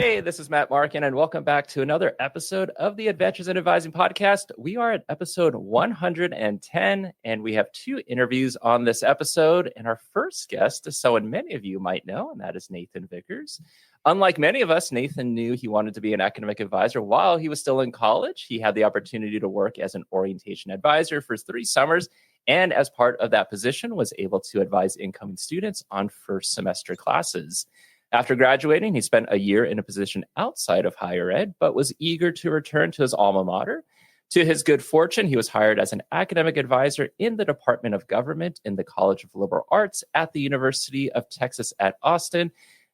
Hey, this is Matt Markin, and welcome back to another episode of the Adventures in Advising podcast. We are at episode 110, and we have two interviews on this episode. And our first guest is someone many of you might know, and that is Nathan Vickers. Unlike many of us, Nathan knew he wanted to be an academic advisor while he was still in college. He had the opportunity to work as an orientation advisor for 3 summers, and as part of that position, was able to advise incoming students on first semester classes. After graduating, he spent a year in a position outside of higher ed, but was eager to return to his alma mater. To his good fortune, he was hired as an academic advisor in the Department of Government in the College of Liberal Arts at the University of Texas at Austin.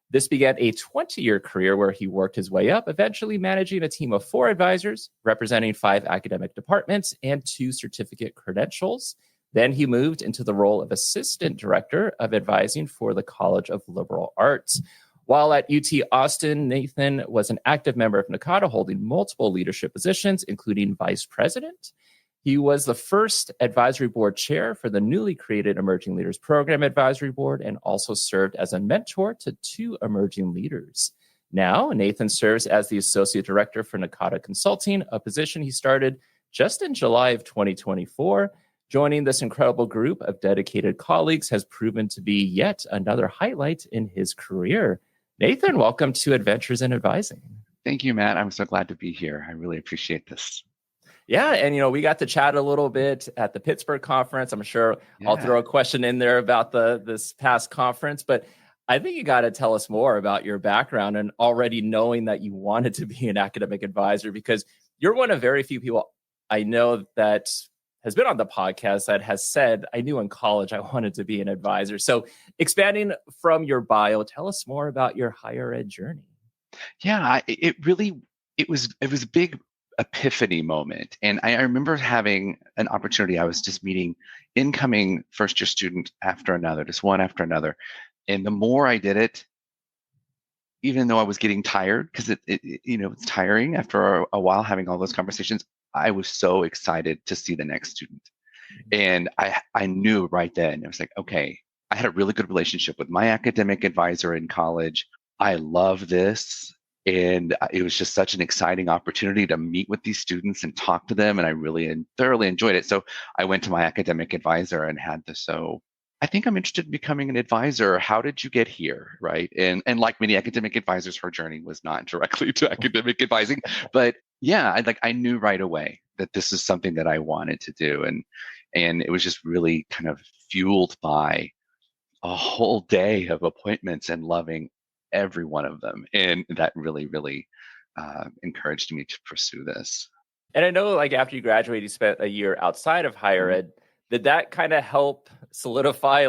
This began a 20-year career where he worked his way up, eventually managing a team of 4 advisors, representing 5 academic departments and 2 certificate credentials. Then he moved into the role of Assistant Director of Advising for the College of Liberal Arts. While at UT Austin, Nathan was an active member of NACADA, holding multiple leadership positions, including Vice President. He was the first advisory board chair for the newly created Emerging Leaders Program Advisory Board and also served as a mentor to 2 emerging leaders. Now, Nathan serves as the Associate Director for NACADA Consulting, a position he started just in July of 2024. Joining this incredible group of dedicated colleagues has proven to be yet another highlight in his career. Nathan, welcome to Adventures in Advising. Thank you, Matt. I'm so glad to be here. I really appreciate this. Yeah, and we got to chat a little bit at the Pittsburgh conference. I'm sure I'll throw a question in there about this past conference, but I think you got to tell us more about your background and already knowing that you wanted to be an academic advisor, because you're one of very few people I know that has been on the podcast that has said, I knew in college I wanted to be an advisor. So expanding from your bio, tell us more about your higher ed journey. Yeah, it was a big epiphany moment. And I remember having an opportunity. I was just meeting incoming first year student after another, just one after another. And the more I did it, even though I was getting tired, because it's tiring after a while having all those conversations, I was so excited to see the next student. And I knew right then, I was like, okay, I had a really good relationship with my academic advisor in college. I love this. And it was just such an exciting opportunity to meet with these students and talk to them. And I really and thoroughly enjoyed it. So I went to my academic advisor and had this, I think I'm interested in becoming an advisor. How did you get here? Right. And like many academic advisors, her journey was not directly to academic advising, but yeah, I knew right away that this is something that I wanted to do. And it was just really kind of fueled by a whole day of appointments and loving every one of them. And that really, really encouraged me to pursue this. And I know after you graduated, you spent a year outside of higher ed. Did that kind of help solidify,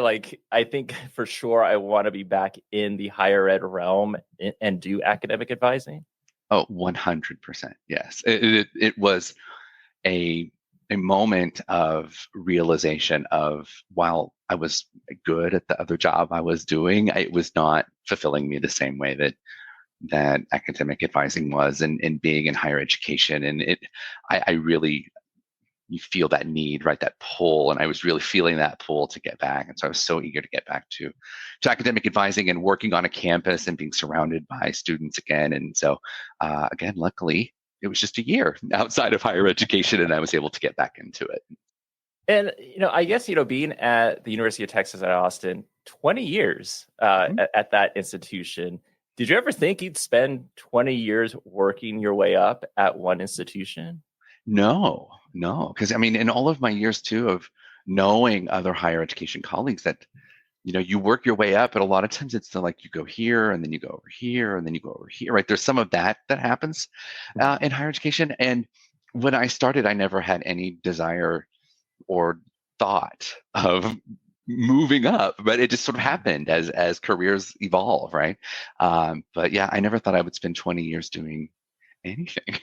I think for sure I want to be back in the higher ed realm and do academic advising? Oh, 100%. Yes. It was a moment of realization of, while I was good at the other job I was doing, it was not fulfilling me the same way that academic advising was, and being in higher education. And I really, you feel that need, right? That pull. And I was really feeling that pull to get back. And so I was so eager to get back to academic advising and working on a campus and being surrounded by students again. And so again, luckily, it was just a year outside of higher education and I was able to get back into it. And, I guess, being at the University of Texas at Austin, 20 years at that institution, did you ever think you'd spend 20 years working your way up at one institution? No, because in all of my years too of knowing other higher education colleagues, that you work your way up, but a lot of times it's you go here and then you go over here and then you go over here, right? There's some of that happens in higher education. And when I started, I never had any desire or thought of moving up, but it just sort of happened as careers evolve, right? But yeah, I never thought I would spend 20 years doing anything.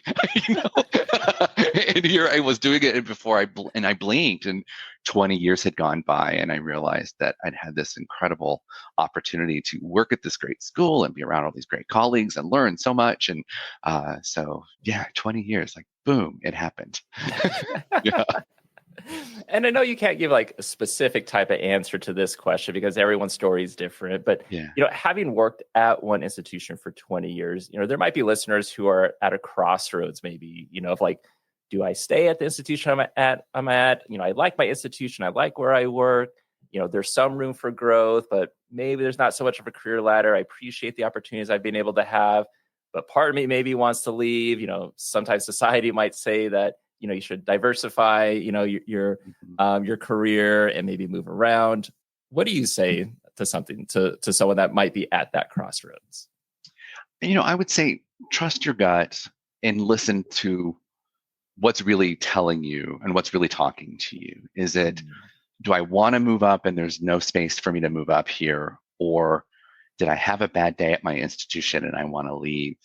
And here I was doing it before I blinked, and 20 years had gone by, and I realized that I'd had this incredible opportunity to work at this great school and be around all these great colleagues and learn so much. And so yeah, 20 years, boom, it happened. Yeah. And I know you can't give like a specific type of answer to this question because everyone's story is different. But Yeah. having worked at one institution for 20 years, there might be listeners who are at a crossroads, maybe, of like, do I stay at the institution I'm at? I like my institution. I like where I work. There's some room for growth, but maybe there's not so much of a career ladder. I appreciate the opportunities I've been able to have, but part of me maybe wants to leave. Sometimes society might say that, you should diversify, your career and maybe move around. What do you say to someone that might be at that crossroads? I would say trust your gut and listen to what's really telling you and what's really talking to you. Is it, do I want to move up and there's no space for me to move up here? Or did I have a bad day at my institution and I want to leave?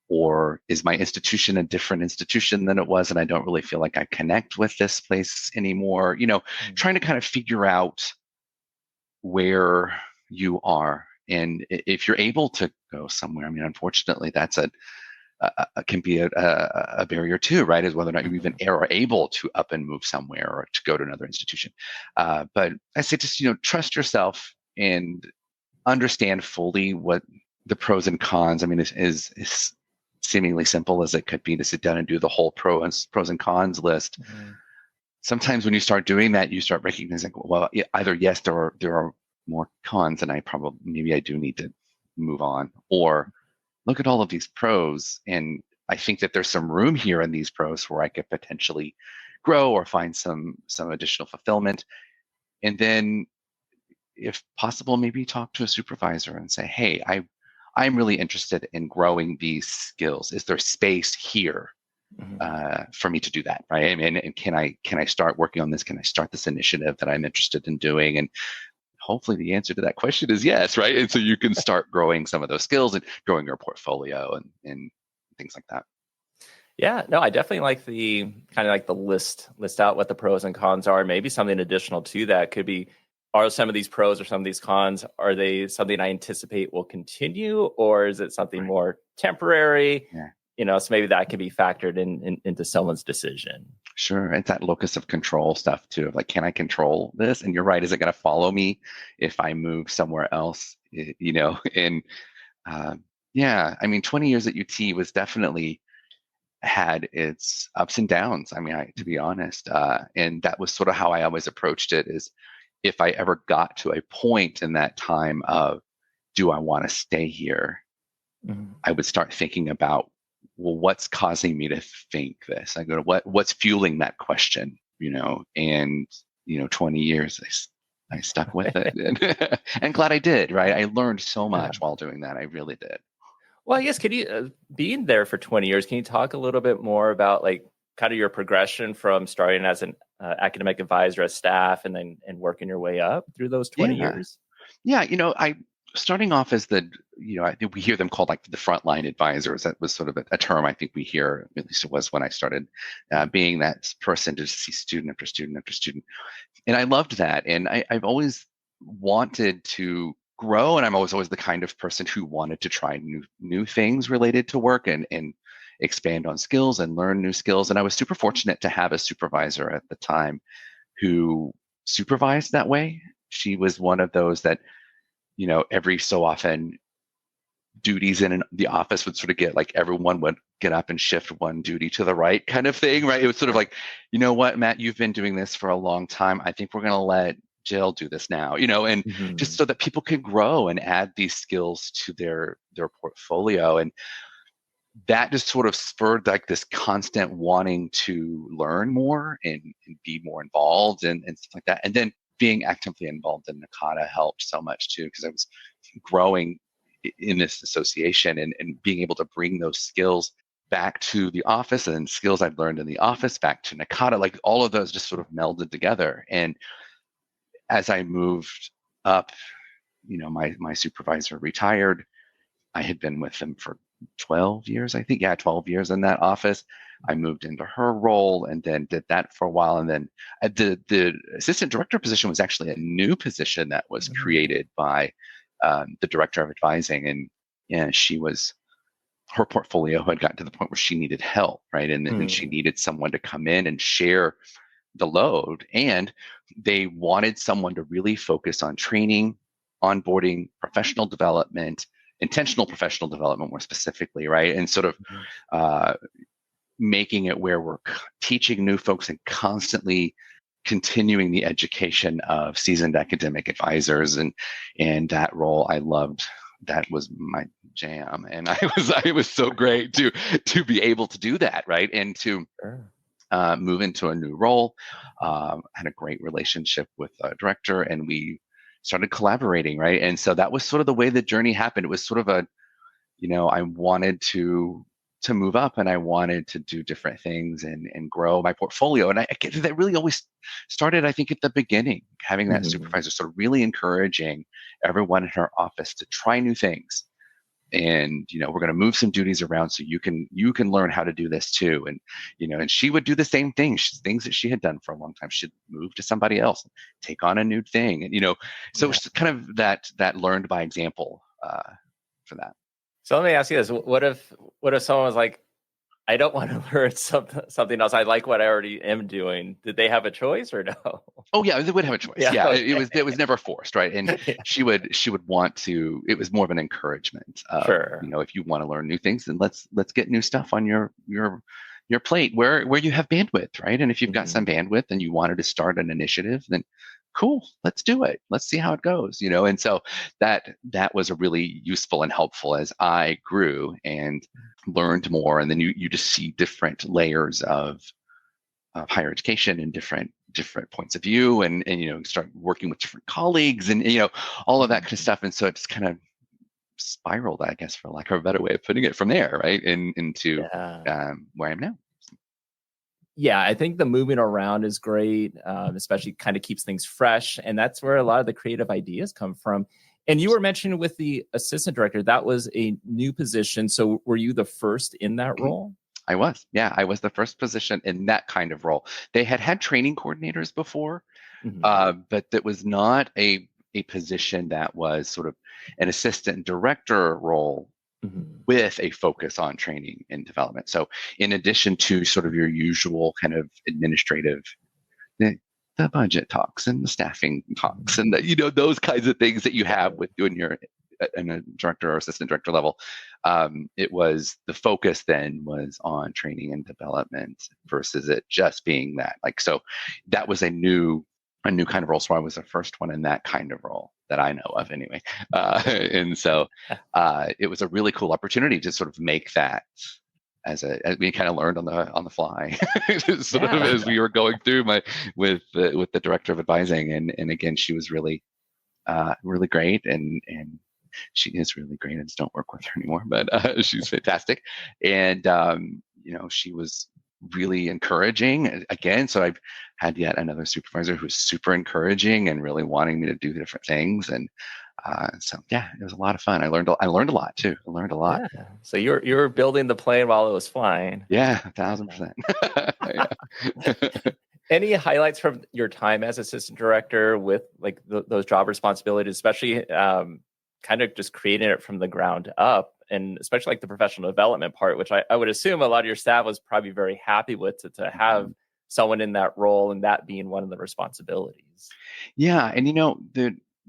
Or is my institution a different institution than it was and I don't really feel like I connect with this place anymore? Trying to kind of figure out where you are. And if you're able to go somewhere, unfortunately, that's can be a barrier too, right? Is whether or not you even are able to up and move somewhere or to go to another institution. But I say just, trust yourself and understand fully what the pros and cons. Is seemingly simple as it could be to sit down and do the whole pros and cons list. Sometimes when you start doing that, you start recognizing, well, either yes, there are more cons and maybe I do need to move on, or look at all of these pros. And I think that there's some room here in these pros where I could potentially grow or find some additional fulfillment. And then if possible, maybe talk to a supervisor and say, hey, I'm really interested in growing these skills. Is there space here for me to do that, right? And can I start working on this? Can I start this initiative that I'm interested in doing? And hopefully the answer to that question is yes, right? And so you can start growing some of those skills and growing your portfolio and things like that. Yeah, no, I definitely like the kind of like the list out what the pros and cons are. Maybe something additional to that could be, are some of these pros or some of these cons, are they something I anticipate will continue, or is it something more temporary? Yeah. So maybe that can be factored into someone's decision. Sure. It's that locus of control stuff too, of like, can I control this? And you're right. Is it going to follow me if I move somewhere else? And 20 years at UT was definitely had its ups and downs. To be honest, and that was sort of how I always approached it, is if I ever got to a point in that time of, do I want to stay here? I would start thinking about, well, what's causing me to think this? I go to what's fueling that question, and 20 years I stuck with it and glad I did, right? I learned so much while doing that. I really did. Well, I guess, could you, being there for 20 years, can you talk a little bit more about like kind of your progression from starting as an academic advisor as staff and working your way up through those 20 years? Yeah. I starting off as I think we hear them called like the frontline advisors. That was sort of a term I think we hear, at least it was when I started being that person to see student after student after student. And I loved that. And I've always wanted to grow, and I'm always the kind of person who wanted to try new things related to work and expand on skills and learn new skills. And I was super fortunate to have a supervisor at the time who supervised that way. She was one of those that, every so often duties in the office would sort of get like, everyone would get up and shift one duty to the right kind of thing, right? It was sort of like, you know what, Matt, you've been doing this for a long time. I think we're going to let Jill do this now, and just so that people can grow and add these skills to their portfolio. And that just sort of spurred like this constant wanting to learn more and be more involved and stuff like that. And then being actively involved in NACADA helped so much too, because I was growing in this association and being able to bring those skills back to the office and skills I'd learned in the office back to NACADA, like all of those just sort of melded together. And as I moved up, my supervisor retired. I had been with them for 12 years, I think. Yeah, 12 years in that office. I moved into her role and then did that for a while. And then the assistant director position was actually a new position that was created by the director of advising. And her portfolio had gotten to the point where she needed help, right? And then she needed someone to come in and share the load, and they wanted someone to really focus on training, onboarding, professional development, intentional professional development more specifically, right? And sort of making it where we're teaching new folks and constantly continuing the education of seasoned academic advisors, and that role I loved. That was my jam, and it was so great to be able to do that, right? And to move into a new role. Had a great relationship with a director, and we started collaborating, right? And so that was sort of the way the journey happened. It was sort of I wanted to move up, and I wanted to do different things and grow my portfolio. And that really always started, I think, at the beginning, having that supervisor sort of really encouraging everyone in her office to try new things. And we're going to move some duties around so you can learn how to do this too. And and she would do the same things that she had done for a long time. She'd move to somebody else, take on a new thing, and so it's kind of that learned by example for that. So let me ask you this: what if someone was like, I don't want to learn something else. I like what I already am doing. Did they have a choice or no? Oh yeah, they would have a choice. Yeah, okay. It was never forced, right? And she would want to. It was more of an encouragement. Sure. If you want to learn new things, then let's get new stuff on your plate where you have bandwidth, right? And if you've got some bandwidth and you wanted to start an initiative, then cool, let's do it. Let's see how it goes, And so that was a really useful and helpful as I grew and learned more. And then you just see different layers of higher education and different points of view, and start working with different colleagues and all of that kind of stuff. And so it's kind of spiraled, I guess, for lack of a better way of putting it, from there, right, into where I am now. Yeah, I think the moving around is great, especially kind of keeps things fresh. And that's where a lot of the creative ideas come from. And you were mentioning with the assistant director, that was a new position. So were you the first in that role? I was. Yeah, I was the first position in that kind of role. They had training coordinators before, but that was not a position that was sort of an assistant director role with a focus on training and development. So in addition to sort of your usual kind of administrative, the budget talks and the staffing talks and those kinds of things that you have with doing your in a director or assistant director level, it was the focus then was on training and development versus it just being that. So that was a new kind of role. So I was the first one in that kind of role that I know of anyway. And so it was a really cool opportunity to sort of make that as we kind of learned on the fly sort of as we were going through with the director of advising. And again, she was really great. And she is really great. I just don't work with her anymore, but she's fantastic. And, she was really encouraging again. So I've had yet another supervisor who's super encouraging and really wanting me to do different things. And so yeah, it was a lot of fun. I learned a lot too. I learned a lot. Yeah. So you were building the plane while it was flying. Yeah, 1,000%. Any highlights from your time as assistant director with like those job responsibilities, especially kind of just creating it from the ground up, and especially like the professional development part, which I would assume a lot of your staff was probably very happy with to have someone in that role and that being one of the responsibilities. Yeah. And,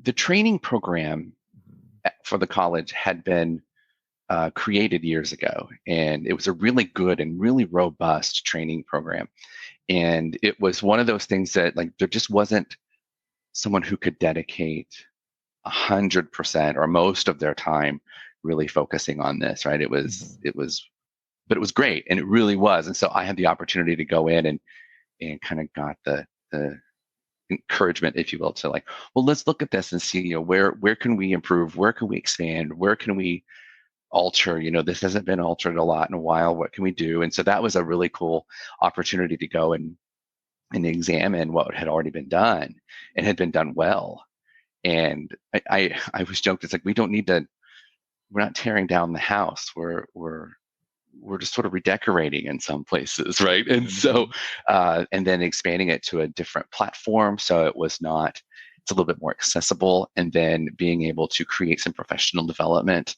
the training program for the college had been created years ago, and it was a really good and really robust training program. And it was one of those things that there just wasn't someone who could dedicate 100% or most of their time really focusing on this, right? But it was great, and it really was. And so I had the opportunity to go in and kind of got the encouragement, if you will, to well, let's look at this and see, where can we improve? Where can we expand? Where can we alter? This hasn't been altered a lot in a while. What can we do? And so that was a really cool opportunity to go and examine what had already been done and had been done well. And I was joked, it's we don't need to, we're not tearing down the house. We're just sort of redecorating in some places, right? And so, and then expanding it to a different platform. So it's a little bit more accessible, and then being able to create some professional development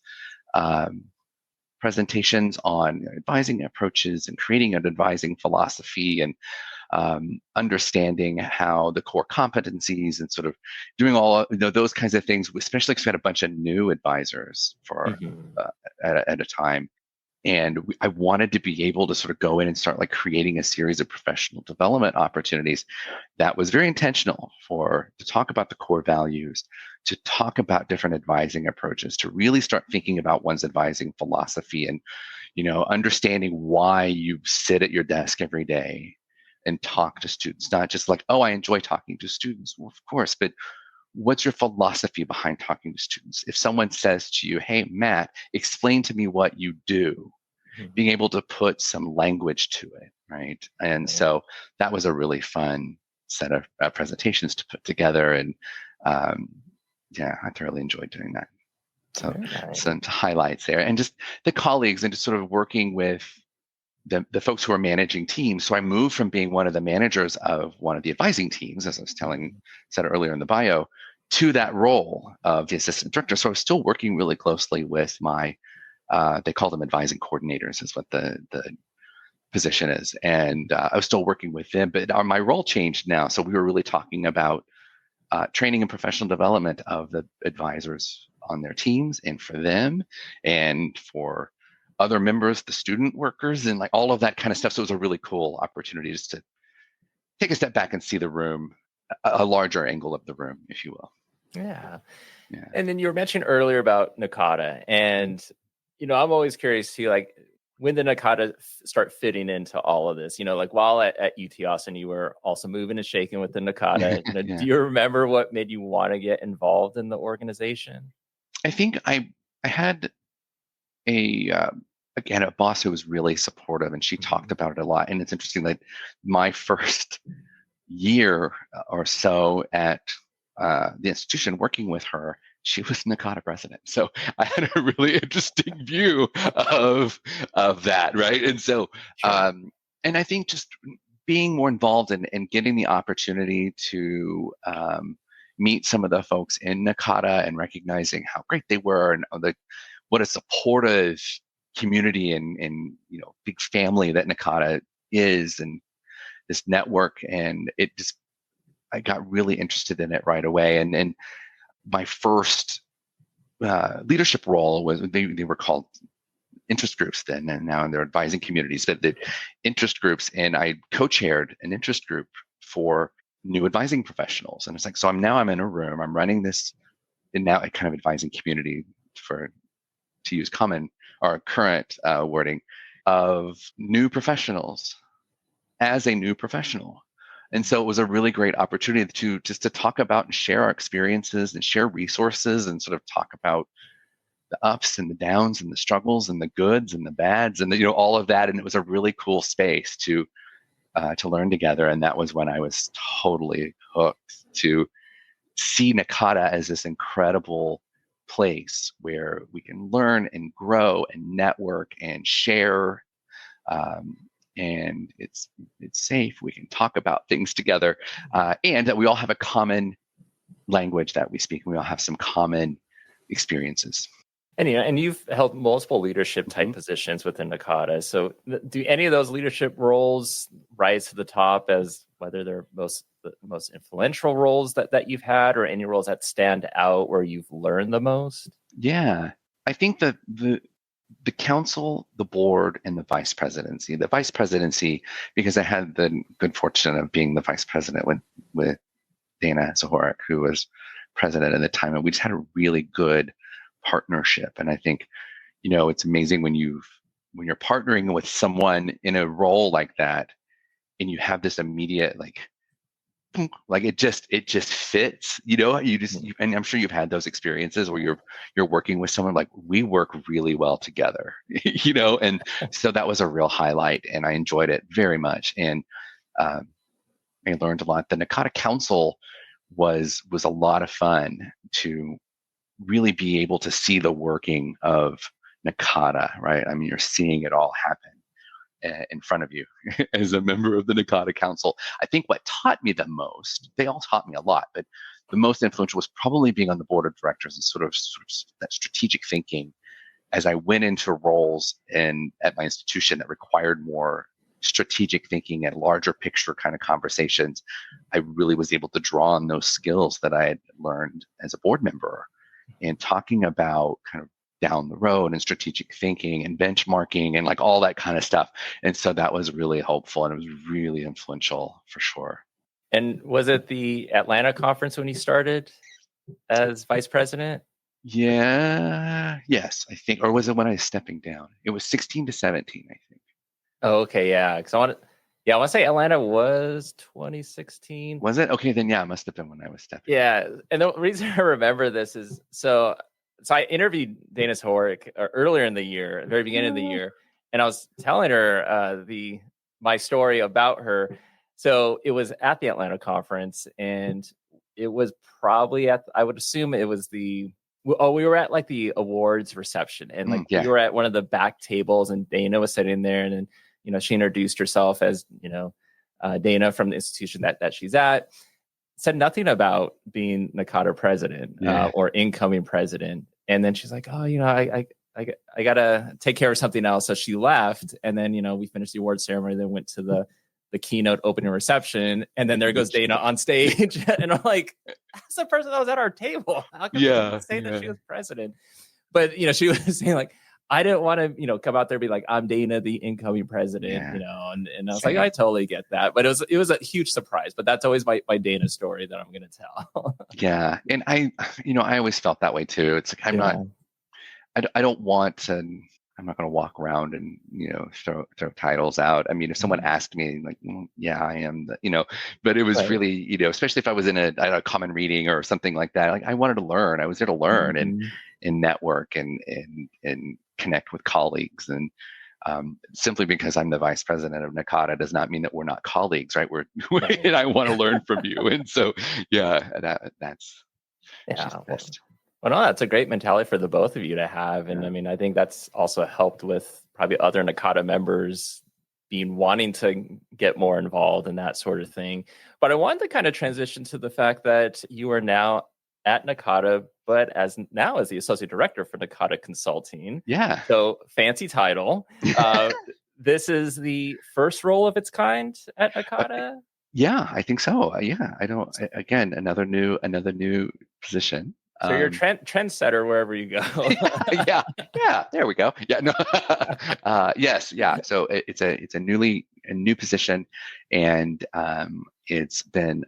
presentations on advising approaches and creating an advising philosophy. And understanding how the core competencies and sort of doing all those kinds of things, especially because we had a bunch of new advisors for Mhm. at a time. And I wanted to be able to sort of go in and start like creating a series of professional development opportunities that was very intentional to talk about the core values, to talk about different advising approaches, to really start thinking about one's advising philosophy and, understanding why you sit at your desk every day and talk to students, not just like, oh, I enjoy talking to students. Well, of course, but what's your philosophy behind talking to students? If someone says to you, hey, Matt, explain to me what you do, Mhm. being able to put some language to it, right? And Right. so that was a really fun set of presentations to put together. And um, yeah, I thoroughly enjoyed doing that. So Very nice. some highlights there, and just the colleagues and just sort of working with the folks who are managing teams. So I moved from being one of the managers of one of the advising teams, as I was said earlier in the bio, to that role of the assistant director. So I was still working really closely with my, they call them advising coordinators, is what the position is. And I was still working with them, but my role changed now. So we were really talking about training and professional development of the advisors on their teams and for them and for other members, the student workers, and like all of that kind of stuff. So it was a really cool opportunity just to take a step back and see the room, a larger angle of the room, if you will. Yeah. Yeah. And then you were mentioning earlier about NACADA, and I'm always curious to like when the NACADA start fitting into all of this. Like while at UT Austin, you were also moving and shaking with the NACADA. Do Yeah. you remember what made you want to get involved in the organization? I think I had a again a boss who was really supportive, and she talked about it a lot. And it's interesting that my first year or so at the institution working with her, she was NACADA president. So I had a really interesting view of that, right? And so, Sure. and I think just being more involved and getting the opportunity to meet some of the folks in NACADA and recognizing how great they were and what a supportive community and big family that NACADA is, and this network, and I got really interested in it right away. And my first leadership role was they were called interest groups then, and now they're advising communities. But the interest groups, and I co-chaired an interest group for new advising professionals. And it's like, so I'm in a room, I'm running this, and now a kind of advising community, to use common or current wording, of new professionals as a new professional. And so it was a really great opportunity to just to talk about and share our experiences and share resources and sort of talk about the ups and the downs and the struggles and the goods and the bads and all of that. And it was a really cool space to learn together. And that was when I was totally hooked to see NACADA as this incredible place where we can learn and grow and network and share. And it's safe. We can talk about things together, and that we all have a common language that we speak, and we all have some common experiences. And you've held multiple leadership type Mhm. positions within NACADA. So do any of those leadership roles rise to the top as whether they're the most influential roles that you've had, or any roles that stand out where you've learned the most? Yeah, I think that the council, the board, and the vice presidency. The vice presidency, because I had the good fortune of being the vice president with Dana Zahorak, who was president at the time, and we just had a really good partnership. And I think, it's amazing when you're partnering with someone in a role like that, and you have this immediate like it just fits. And I'm sure you've had those experiences where you're working with someone like, we work really well together. And so that was a real highlight, and I enjoyed it very much. And I learned a lot. The NACADA Council was a lot of fun to really be able to see the working of NACADA, right? I mean, you're seeing it all happen in front of you as a member of the NACADA Council. I think what taught me the most, they all taught me a lot, but the most influential was probably being on the board of directors and sort of that strategic thinking as I went into roles at my institution that required more strategic thinking and larger picture kind of conversations, I really was able to draw on those skills that I had learned as a board member and talking about kind of down the road and strategic thinking and benchmarking and like all that kind of stuff. And so that was really helpful and it was really influential for sure. And was it the Atlanta conference when you started as vice president? Yeah. Yes, I think. Or was it when I was stepping down? It was 16 to 17, I think. Oh, okay. Yeah. Because I want to say Atlanta was 2016. Was it? Okay, then yeah, it must have been when I was stepping. Yeah. And the reason I remember this is so I interviewed Dana Sahoric earlier in the year, very beginning of the year, and I was telling her my story about her. So it was at the Atlanta conference, and it was probably I would assume it was we were at like the awards reception, and like we were at one of the back tables, and Dana was sitting there, and then she introduced herself as Dana from the institution that she's at. Said nothing about being NACADA president or incoming president, and then she's like, "Oh, I gotta take care of something else." So she left, and then we finished the award ceremony, then went to the keynote opening reception, and then there goes Dana on stage, and I'm like, "That's the person that was at our table. How can we say that she was president?" But she was saying like, I didn't want to, come out there and be like, "I'm Dana, the incoming president," and I was like, I totally get that. But it was a huge surprise. But that's always my Dana story that I'm going to tell. Yeah. And I always felt that way too. It's like, I don't want to, I'm not going to walk around and, throw titles out. I mean, if someone asked me like, yeah, I am but it was really, especially if I was in a common reading or something like that, like I wanted to learn. I was there to learn and network and connect with colleagues. And simply because I'm the vice president of NACADA does not mean that we're not colleagues, right? And I want to learn from you. And so, that's the best. Well, no, that's a great mentality for the both of you to have. And I mean, I think that's also helped with probably other NACADA members wanting to get more involved in that sort of thing. But I wanted to kind of transition to the fact that you are now at NACADA, but as the associate director for NACADA Consulting. Yeah. So fancy title. This is the first role of its kind at NACADA. Yeah, I think so. Again, another new position. So you're a trendsetter wherever you go. yeah. There we go. Yeah. No. Yes. Yeah. So it's a new position, and it's been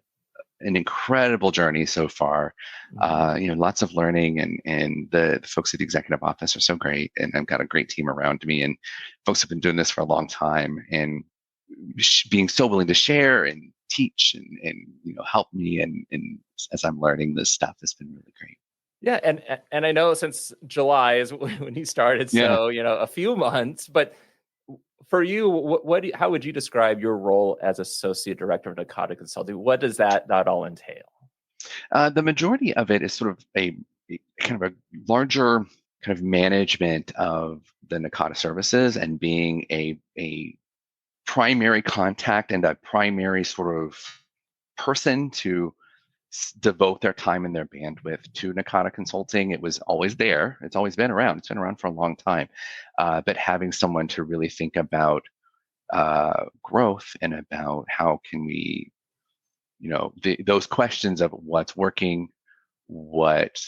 an incredible journey so far. Lots of learning, and the folks at the executive office are so great, and I've got a great team around me, and folks have been doing this for a long time, and being so willing to share and teach and help me and as I'm learning this stuff has been really great. Yeah, and I know since July is when he started, so a few months. But for you, how would you describe your role as associate director of NACADA Consulting? What does that all entail? The majority of it is sort of a kind of a larger kind of management of the NACADA services and being a primary contact and a primary sort of person to devote their time and their bandwidth to NACADA Consulting. It was always there. It's always been around. It's been around for a long time. But having someone to really think about growth and about how can we, those questions of what's working, what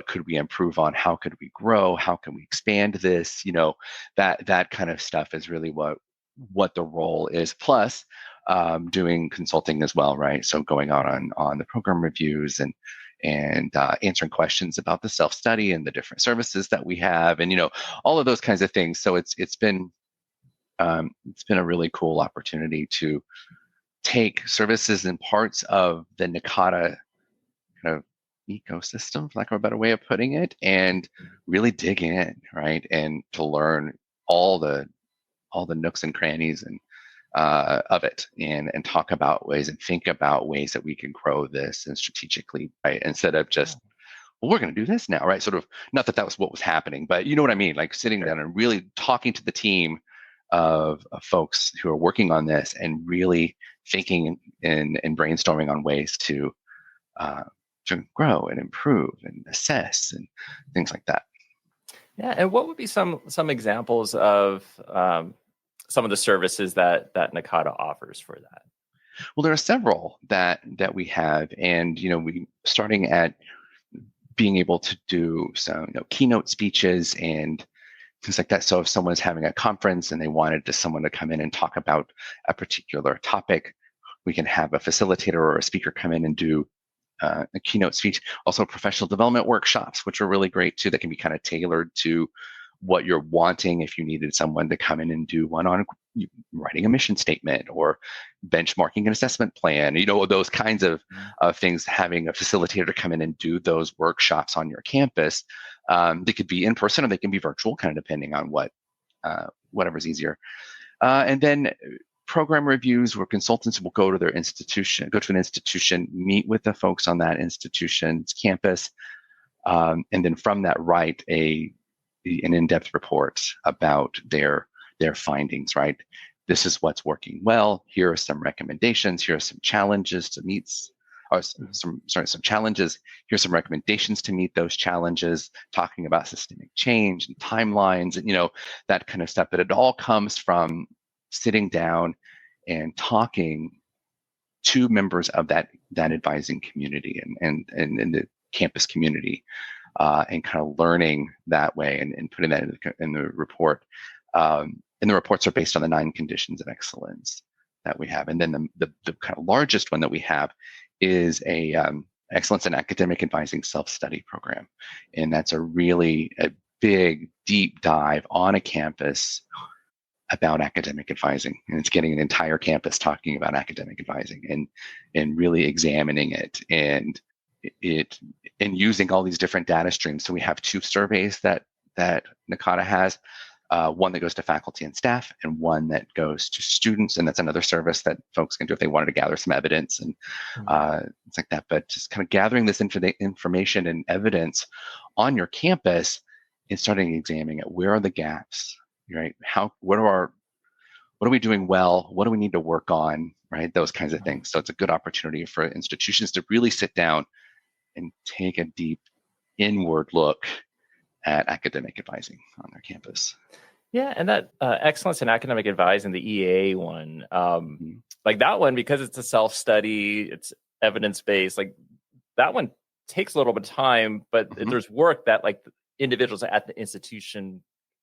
could we improve on, how could we grow, how can we expand this, that kind of stuff is really what the role is. Plus, doing consulting as well, right? So going out on the program reviews and answering questions about the self-study and the different services that we have, and all of those kinds of things. So it's been a really cool opportunity to take services and parts of the NACADA kind of ecosystem, for lack of a better way of putting it, and really dig in, right? And to learn all the nooks and crannies and of it, and talk about ways and think about ways that we can grow this and strategically, right? Instead of just, well, we're going to do this now, right? Sort of, not that was what was happening, but you know what I mean? Like sitting down and really talking to the team of folks who are working on this and really thinking and brainstorming on ways to grow and improve and assess and things like that. Yeah, and what would be some examples of some of the services that NACADA offers for that? Well, there are several that we have, and we starting at being able to do some keynote speeches and things like that. So if someone's having a conference and they wanted someone to come in and talk about a particular topic, we can have a facilitator or a speaker come in and do a keynote speech. Also, professional development workshops, which are really great too, that can be kind of tailored to what you're wanting. If you needed someone to come in and do one on writing a mission statement or benchmarking an assessment plan, those kinds of things, having a facilitator come in and do those workshops on your campus. They could be in person or they can be virtual, kind of depending on whatever's easier. And then program reviews, where consultants will go to an institution, meet with the folks on that institution's campus, and then from that write an in-depth report about their findings, right? This is what's working well. Here are some recommendations. Here are some challenges to meet, some challenges. Here's some recommendations to meet those challenges, talking about systemic change and timelines and, that kind of stuff. But it all comes from sitting down and talking to members of that advising community and the campus community, and kind of learning that way and putting that in the report. And the reports are based on the 9 conditions of excellence that we have. And then the kind of largest one that we have is a excellence in academic advising self-study program. And that's a big, deep dive on a campus about academic advising. And it's getting an entire campus talking about academic advising and really examining it and using all these different data streams. So we have 2 surveys that NACADA has. One that goes to faculty and staff, and one that goes to students. And that's another service that folks can do if they wanted to gather some evidence and things like that. But just kind of gathering this information and evidence on your campus and starting examining it. Where are the gaps, right? What are we doing well? What do we need to work on, right? Those kinds of things. So it's a good opportunity for institutions to really sit down and take a deep inward look at academic advising on their campus. Yeah, and that excellence in academic advising, the EA one, like that one, because it's a self-study, it's evidence-based, like that one takes a little bit of time, but there's work that like individuals at the institution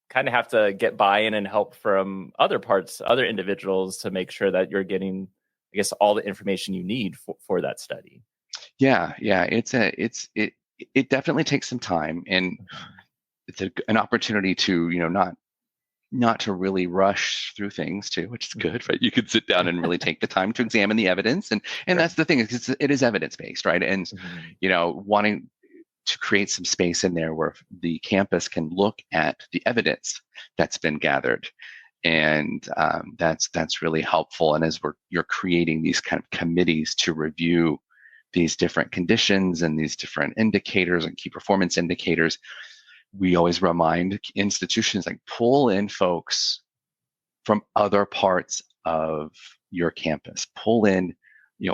kind of have to get buy-in and help from other individuals to make sure that you're getting, I guess, all the information you need for that study. Yeah, it definitely takes some time, and it's an opportunity to not to really rush through things too, which is good, right? You could sit down and really take the time to examine the evidence, and that's the thing, is it is evidence based, right? And wanting to create some space in there where the campus can look at the evidence that's been gathered, and that's really helpful. And as you're creating these kind of committees to review these different conditions and these different indicators and key performance indicators, we always remind institutions, like, pull in folks from other parts of your campus, pull in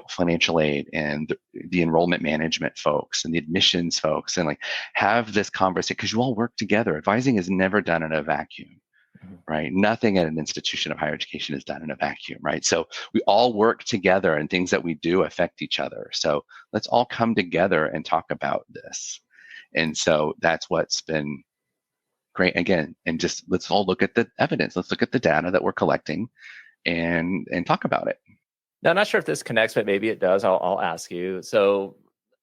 financial aid and the enrollment management folks and the admissions folks, and like have this conversation, because you all work together. Advising is never done in a vacuum, right? Nothing at an institution of higher education is done in a vacuum, right? So we all work together, and things that we do affect each other. So let's all come together and talk about this. And so that's what's been great. Again, and just let's all look at the evidence. Let's look at the data that we're collecting and talk about it. Now, I'm not sure if this connects, but maybe it does. I'll ask you. So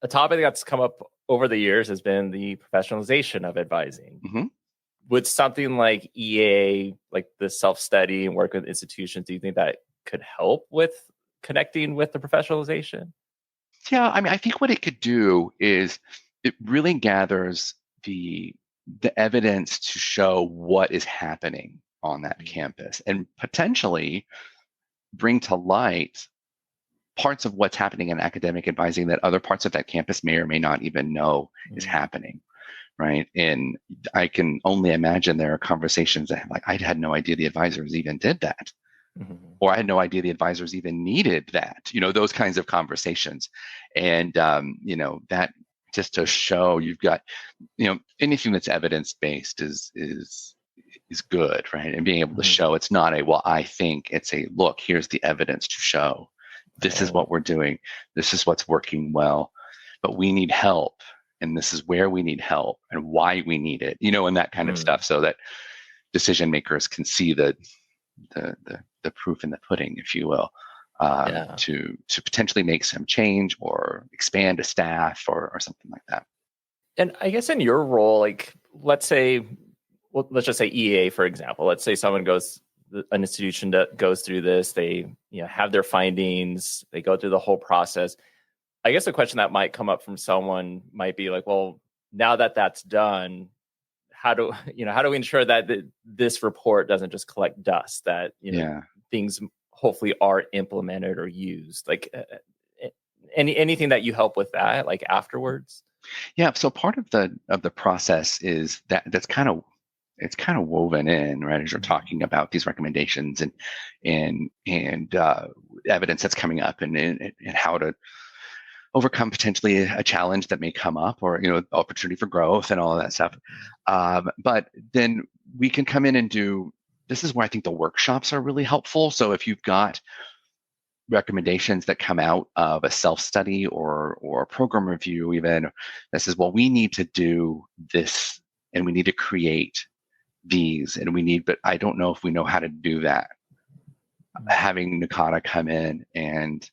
a topic that's come up over the years has been the professionalization of advising. Would something like EA, like the self-study and work with institutions, do you think that could help with connecting with the professionalization? Yeah, I mean, I think what it could do is it really gathers the evidence to show what is happening on that campus, and potentially bring to light parts of what's happening in academic advising that other parts of that campus may or may not even know is happening, right? And I can only imagine there are conversations that, like, I had no idea the advisors even did that, or I had no idea the advisors even needed that, those kinds of conversations. And, that just to show you've got, anything that's evidence-based is is good, right? And being able to show it's not a, well, I think, it's a, look, here's the evidence to show this is what we're doing. This is what's working well, but we need help. And this is where we need help and why we need it, and that kind of stuff, so that decision makers can see the proof in the pudding, if you will, to potentially make some change or expand a staff or something like that. And I guess in your role, like, let's just say EA, for example. Let's say an institution that goes through this, they have their findings, they go through the whole process. I guess the question that might come up from someone might be like, well, now that that's done, how do we ensure that this report doesn't just collect dust, that things hopefully are implemented or used? Like anything that you help with that, like afterwards? Yeah. So part of the process is that's kind of woven in, right? As you're talking about these recommendations and evidence that's coming up and how to overcome potentially a challenge that may come up, or opportunity for growth and all of that stuff. But then we can come in and this is where I think the workshops are really helpful. So if you've got recommendations that come out of a self-study or a program review, even that says, well, we need to do this and we need to create these but I don't know if we know how to do that. Having NACADA come in and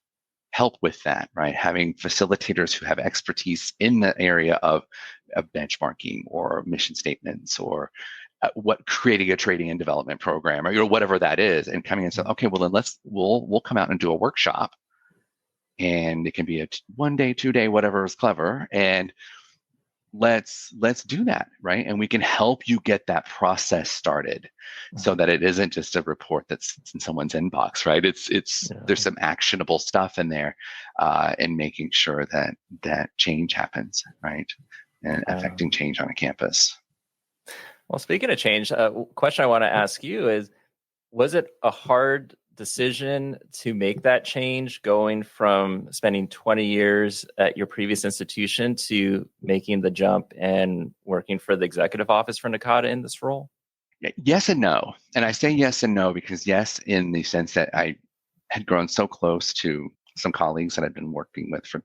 help with that, right? Having facilitators who have expertise in the area of benchmarking or mission statements or creating a training and development program or whatever that is, and coming and saying, okay, well then we'll come out and do a workshop, and it can be a 1 day, 2 day, whatever is clever, and let's do that, right? And we can help you get that process started, so that it isn't just a report that's in someone's inbox, right? There's some actionable stuff in there, and making sure that change happens, right? And affecting change on a campus. Well, speaking of change, question I want to ask you is, was it a hard decision to make that change, going from spending 20 years at your previous institution to making the jump and working for the executive office for NACADA in this role? Yes and no. And I say yes and no because yes, in the sense that I had grown so close to some colleagues that I'd been working with for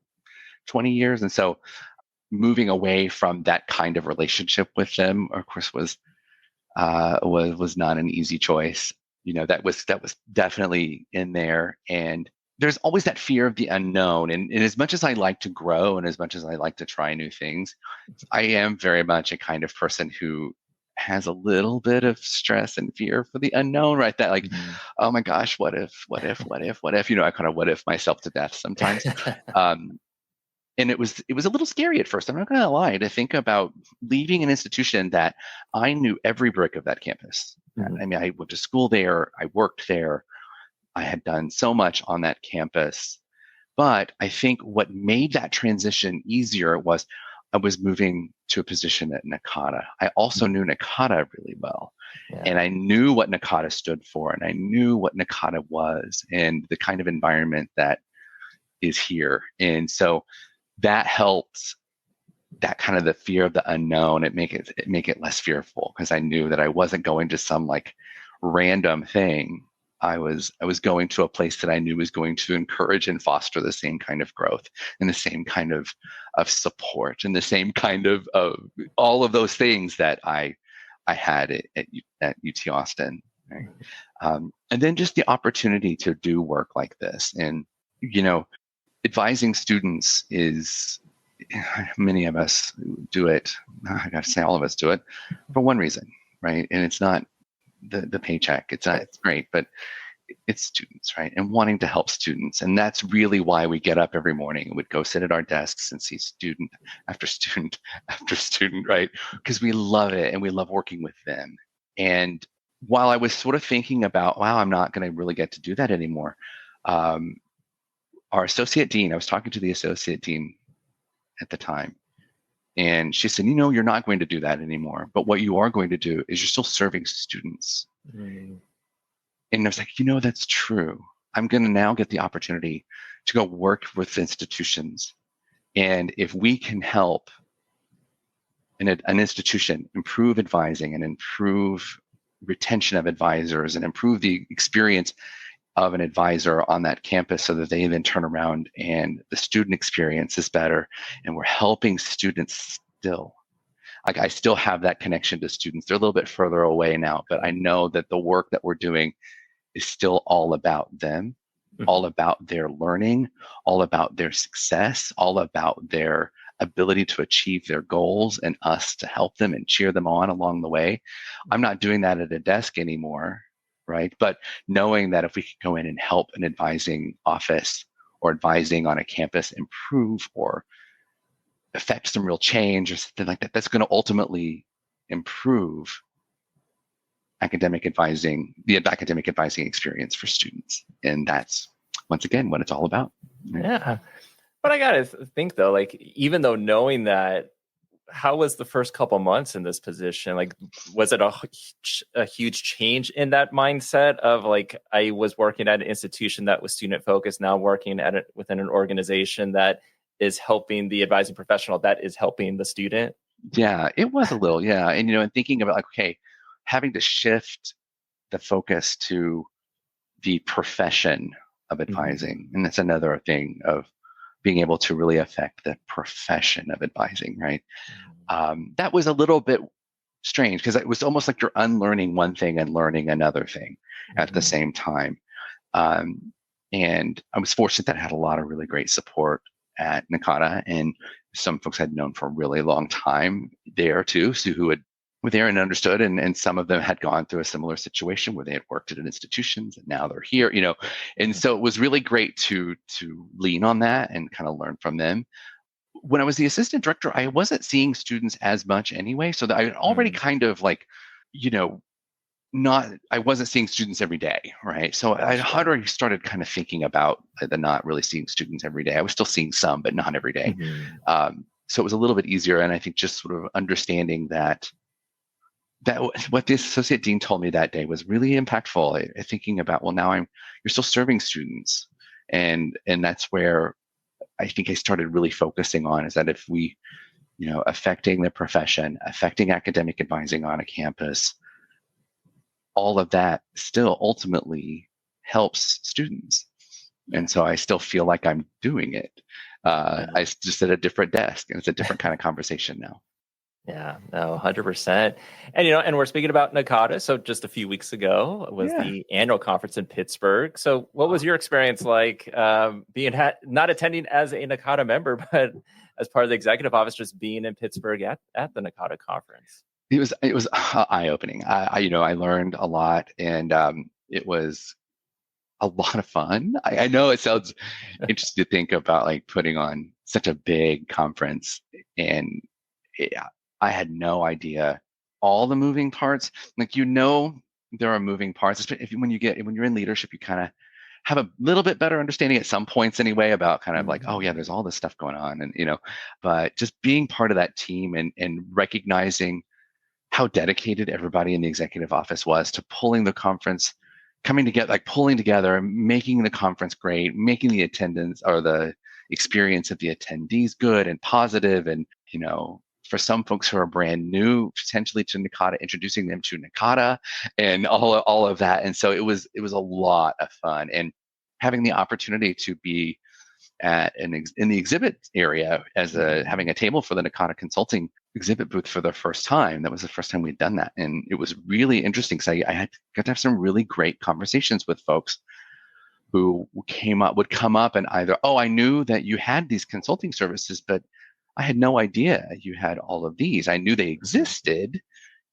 20 years. And so moving away from that kind of relationship with them, of course, was not an easy choice. That was definitely in there. And there's always that fear of the unknown. And as much as I like to grow and as much as I like to try new things, I am very much a kind of person who has a little bit of stress and fear for the unknown, right? That like, oh my gosh, what if, I kind of what if myself to death sometimes. And it was a little scary at first. I'm not going to lie, to think about leaving an institution that I knew every brick of that campus. I mean, I went to school there, I worked there, I had done so much on that campus. But I think what made that transition easier was I was moving to a position at NACADA. I also knew NACADA really well. And I knew what NACADA stood for, and I knew what NACADA was and the kind of environment that is here. And so that helped, that kind of the fear of the unknown, it make it less fearful, because I knew that I wasn't going to some like random thing. I was going to a place that I knew was going to encourage and foster the same kind of growth and the same kind of support and the same kind of all of those things that I had at UT Austin. Right? And then just the opportunity to do work like this, and advising students is, many of us do it. I got to say, all of us do it for one reason, right? And it's not the paycheck. It's great, but it's students, right? And wanting to help students. And that's really why we get up every morning and would go sit at our desks and see student after student after student, right? Because we love it and we love working with them. And while I was sort of thinking about, wow, I'm not going to really get to do that anymore. Our associate dean, I was talking to the associate dean at the time, and she said, you're not going to do that anymore, but what you are going to do is you're still serving students. And I was like, that's true. I'm going to now get the opportunity to go work with institutions. And if we can help an institution improve advising and improve retention of advisors and improve the experience of an advisor on that campus so that they then turn around and the student experience is better. And we're helping students still. Like I still have that connection to students. They're a little bit further away now, but I know that the work that we're doing is still all about them, all about their learning, all about their success, all about their ability to achieve their goals and us to help them and cheer them on along the way. I'm not doing that at a desk anymore, right? But knowing that if we could go in and help an advising office or advising on a campus improve or affect some real change or something like that, that's going to ultimately improve academic advising, the academic advising experience for students. And that's, once again, what it's all about. Yeah. But I got to think, though, like, even though knowing that, how was the first couple months in this position? Like, was it a huge change in that mindset of like, I was working at an institution that was student focused, now working at it within an organization that is helping the advising professional that is helping the student? Yeah, it was a little, yeah. And, and thinking about like, okay, having to shift the focus to the profession of advising. And that's another thing of being able to really affect the profession of advising, right? That was a little bit strange because it was almost like you're unlearning one thing and learning another thing at the same time. And I was fortunate that I had a lot of really great support at NACADA, and some folks I'd known for a really long time there too, so who were there and understood, and some of them had gone through a similar situation where they had worked at institutions and now they're here, and so it was really great to lean on that and kind of learn from them. When I was the assistant director, I wasn't seeing students as much anyway, so that I had already kind of like, I wasn't seeing students every day, right? So I had already started kind of thinking about the not really seeing students every day. I was still seeing some, but not every day. So it was a little bit easier, and I think just sort of understanding that what the associate dean told me that day was really impactful. Thinking about, well, now you're still serving students, and that's where I think I started really focusing on, is that if we, affecting the profession, affecting academic advising on a campus, all of that still ultimately helps students. And so I still feel like I'm doing it. I just at a different desk, and it's a different kind of conversation now. Yeah, no, 100%. And, and we're speaking about NACADA. So just a few weeks ago was the annual conference in Pittsburgh. So what was your experience like being not attending as a NACADA member, but as part of the executive office, just being in Pittsburgh at the NACADA conference? It was eye-opening. I learned a lot, and it was a lot of fun. I know it sounds interesting to think about like putting on such a big conference, and I had no idea all the moving parts. Like, there are moving parts, especially when you're in leadership, you kind of have a little bit better understanding at some points anyway about kind of like, oh yeah, there's all this stuff going on, and but just being part of that team and recognizing how dedicated everybody in the executive office was to pulling the conference, pulling together and making the conference great, making the attendance or the experience of the attendees good and positive. And, for some folks who are brand new, potentially to NACADA, introducing them to NACADA and all of that. And so it was a lot of fun, and having the opportunity to be in the exhibit area as having a table for the NACADA Consulting exhibit booth for the first time. That was the first time we'd done that, and it was really interesting because I got to have some really great conversations with folks who would come up and either, oh, I knew that you had these consulting services, but I had no idea you had all of these. I knew they existed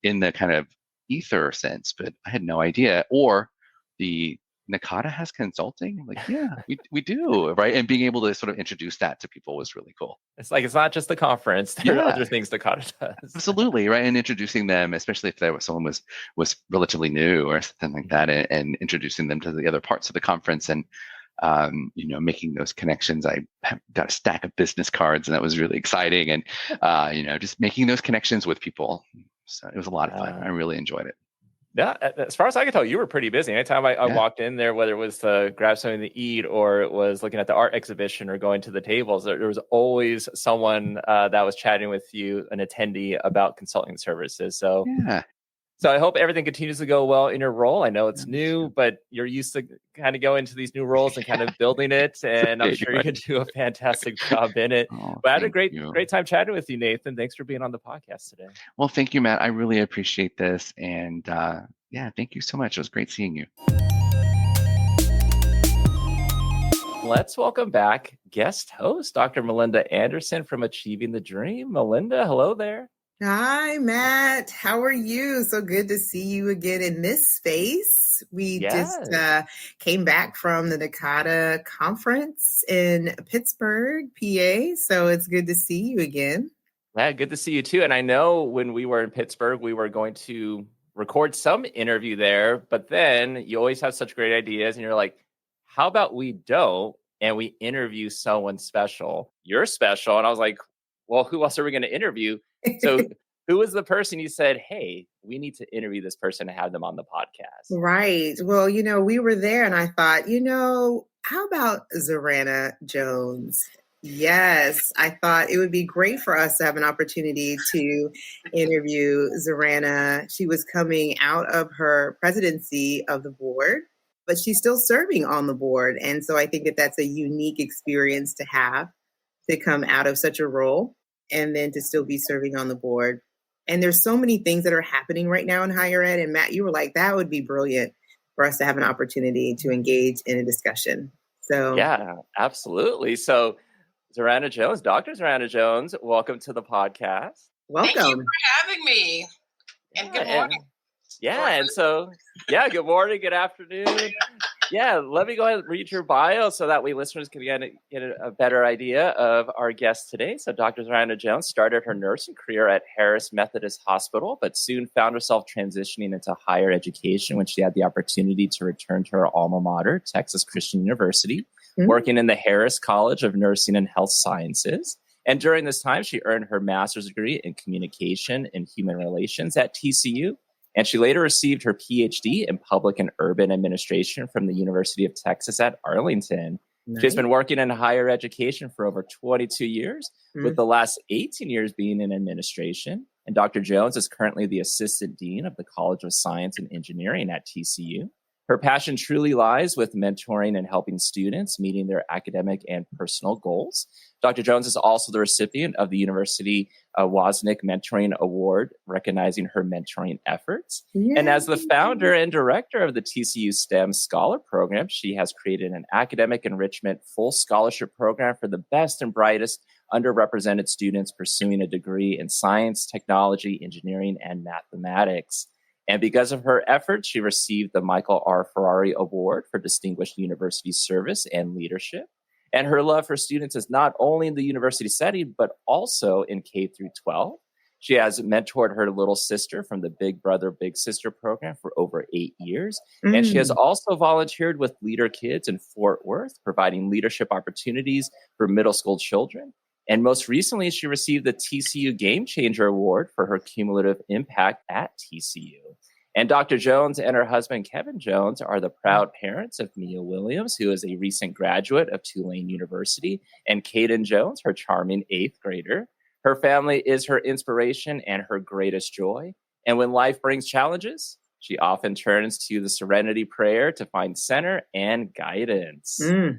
in the kind of ether sense, but I had no idea. Or the NACADA has consulting? Like, yeah, we do, right? And being able to sort of introduce that to people was really cool. It's like, it's not just the conference. There are other things NACADA does. Absolutely, right? And introducing them, especially if someone was relatively new or something like that, and introducing them to the other parts of the conference, and making those connections. I got a stack of business cards, and that was really exciting. And just making those connections with people. So it was a lot of fun. I really enjoyed it. Yeah, as far as I can tell, you were pretty busy. Anytime I walked in there, whether it was to grab something to eat or it was looking at the art exhibition or going to the tables, there was always someone that was chatting with you, an attendee, about consulting services. So So I hope everything continues to go well in your role. I know it's new, but you're used to kind of going into these new roles and kind of building it. And I'm sure you can do a fantastic job in it. Oh, But I had a thank great you. time chatting with you, Nathan. Thanks for being on the podcast today. Well, thank you, Matt. I really appreciate this. And yeah, thank you so much. It was great seeing you. Let's welcome back guest host, Dr. Melinda Anderson from Achieving the Dream. Melinda, hello there. Hi, Matt. How are you? So good to see you again in this space. We just came back from the NACADA conference in Pittsburgh, PA. So it's good to see you again. Yeah, good to see you too. And I know when we were in Pittsburgh, we were going to record some interview there, but then you always have such great ideas and you're like, how about we don't and we interview someone special? You're special. And I was like, well, who else are we going to interview? So who was the person you said, hey, we need to interview this person and have them on the podcast? Right. Well, we were there and I thought, how about Zoranna Jones? Yes, I thought it would be great for us to have an opportunity to interview Zoranna. She was coming out of her presidency of the board, but she's still serving on the board. And so I think that that's a unique experience to have, to come out of such a role and then to still be serving on the board. And there's so many things that are happening right now in higher ed. And Matt, you were like, that would be brilliant for us to have an opportunity to engage in a discussion. So yeah, absolutely. So Zoranna Jones, Dr. Zoranna Jones, welcome to the podcast. Welcome. Thank you for having me. And good morning. Good morning, good afternoon. Yeah, let me go ahead and read your bio so that way listeners can get a better idea of our guest today. So Dr. Zoranna Jones started her nursing career at Harris Methodist Hospital, but soon found herself transitioning into higher education when she had the opportunity to return to her alma mater, Texas Christian University, working in the Harris College of Nursing and Health Sciences. And during this time, she earned her master's degree in communication and human relations at TCU. And she later received her PhD in public and urban administration from the University of Texas at Arlington. Nice. She's been working in higher education for over 22 years, with the last 18 years being in administration. And Dr. Jones is currently the Assistant Dean of the College of Science and Engineering at TCU. Her passion truly lies with mentoring and helping students meeting their academic and personal goals. Dr. Jones is also the recipient of the University Wozniak Mentoring Award, recognizing her mentoring efforts. Yay. And as the founder and director of the TCU STEM Scholar Program, she has created an academic enrichment full scholarship program for the best and brightest underrepresented students pursuing a degree in science, technology, engineering, and mathematics. And because of her efforts, she received the Michael R. Ferrari Award for Distinguished University Service and Leadership. And her love for students is not only in the university setting, but also in K through 12. She has mentored her little sister from the Big Brother, Big Sister program for over 8 years. And she has also volunteered with Leader Kids in Fort Worth, providing leadership opportunities for middle school children. And most recently, she received the TCU Game Changer Award for her cumulative impact at TCU. And Dr. Jones and her husband, Kevin Jones, are the proud parents of Mia Williams, who is a recent graduate of Tulane University, and Kaden Jones, her charming 8th grader. Her family is her inspiration and her greatest joy. And when life brings challenges, she often turns to the Serenity Prayer to find center and guidance. So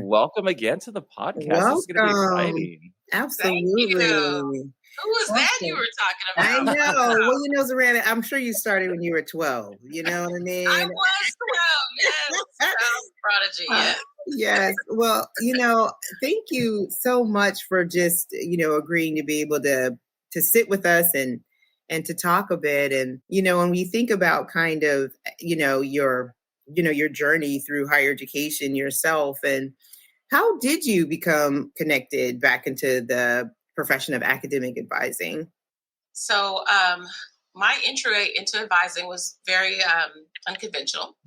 welcome again to the podcast. Welcome. This is going to be exciting. Absolutely. Who was that you were talking about? I know. Well, Zoranna, I'm sure you started when you were 12. You know what I mean? I was 12, yes. Prodigy, yes. Yes. Well, thank you so much for just, agreeing to be able to sit with us and to talk a bit. And, when we think about kind of, your journey through higher education yourself, and how did you become connected back into the profession of academic advising? So my entry into advising was very unconventional.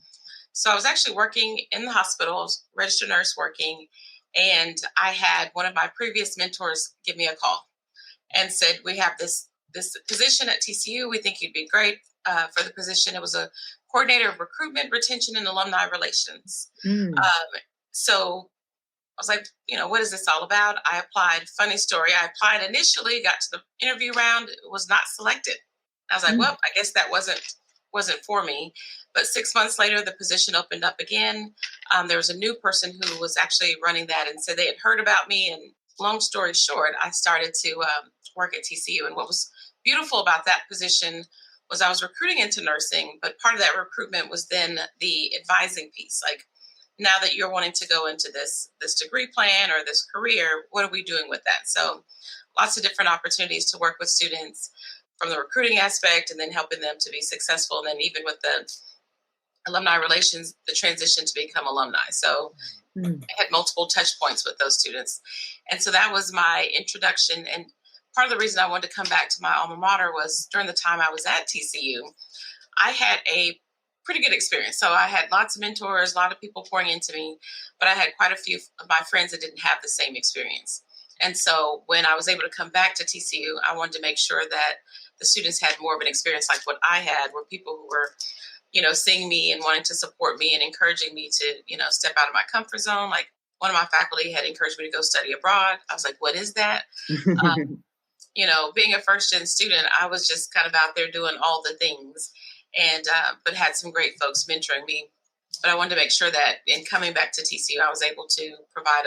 So I was actually working in the hospital, I was a registered nurse working, and I had one of my previous mentors give me a call and said, we have this position at TCU. We think you'd be great for the position. It was a coordinator of recruitment, retention, and alumni relations. So I was like, what is this all about? I applied. Funny story. I applied initially, got to the interview round, was not selected. I was like, well, I guess that wasn't for me. But 6 months later, the position opened up again. There was a new person who was actually running that and said they had heard about me. And long story short, I started to work at TCU. And what was beautiful about that position was I was recruiting into nursing, but part of that recruitment was then the advising piece. Like, now that you're wanting to go into this degree plan or this career, what are we doing with that? So lots of different opportunities to work with students from the recruiting aspect and then helping them to be successful. And then even with the alumni relations, the transition to become alumni. So I had multiple touch points with those students. And so that was my introduction. And part of the reason I wanted to come back to my alma mater was during the time I was at TCU, I had a pretty good experience. So I had lots of mentors, a lot of people pouring into me, but I had quite a few of my friends that didn't have the same experience. And so when I was able to come back to TCU, I wanted to make sure that the students had more of an experience like what I had, where people who were, seeing me and wanting to support me and encouraging me to, step out of my comfort zone. Like, one of my faculty had encouraged me to go study abroad. I was like, what is that? Being a first-gen student, I was just kind of out there doing all the things, and but had some great folks mentoring me. But I wanted to make sure that in coming back to TCU, I was able to provide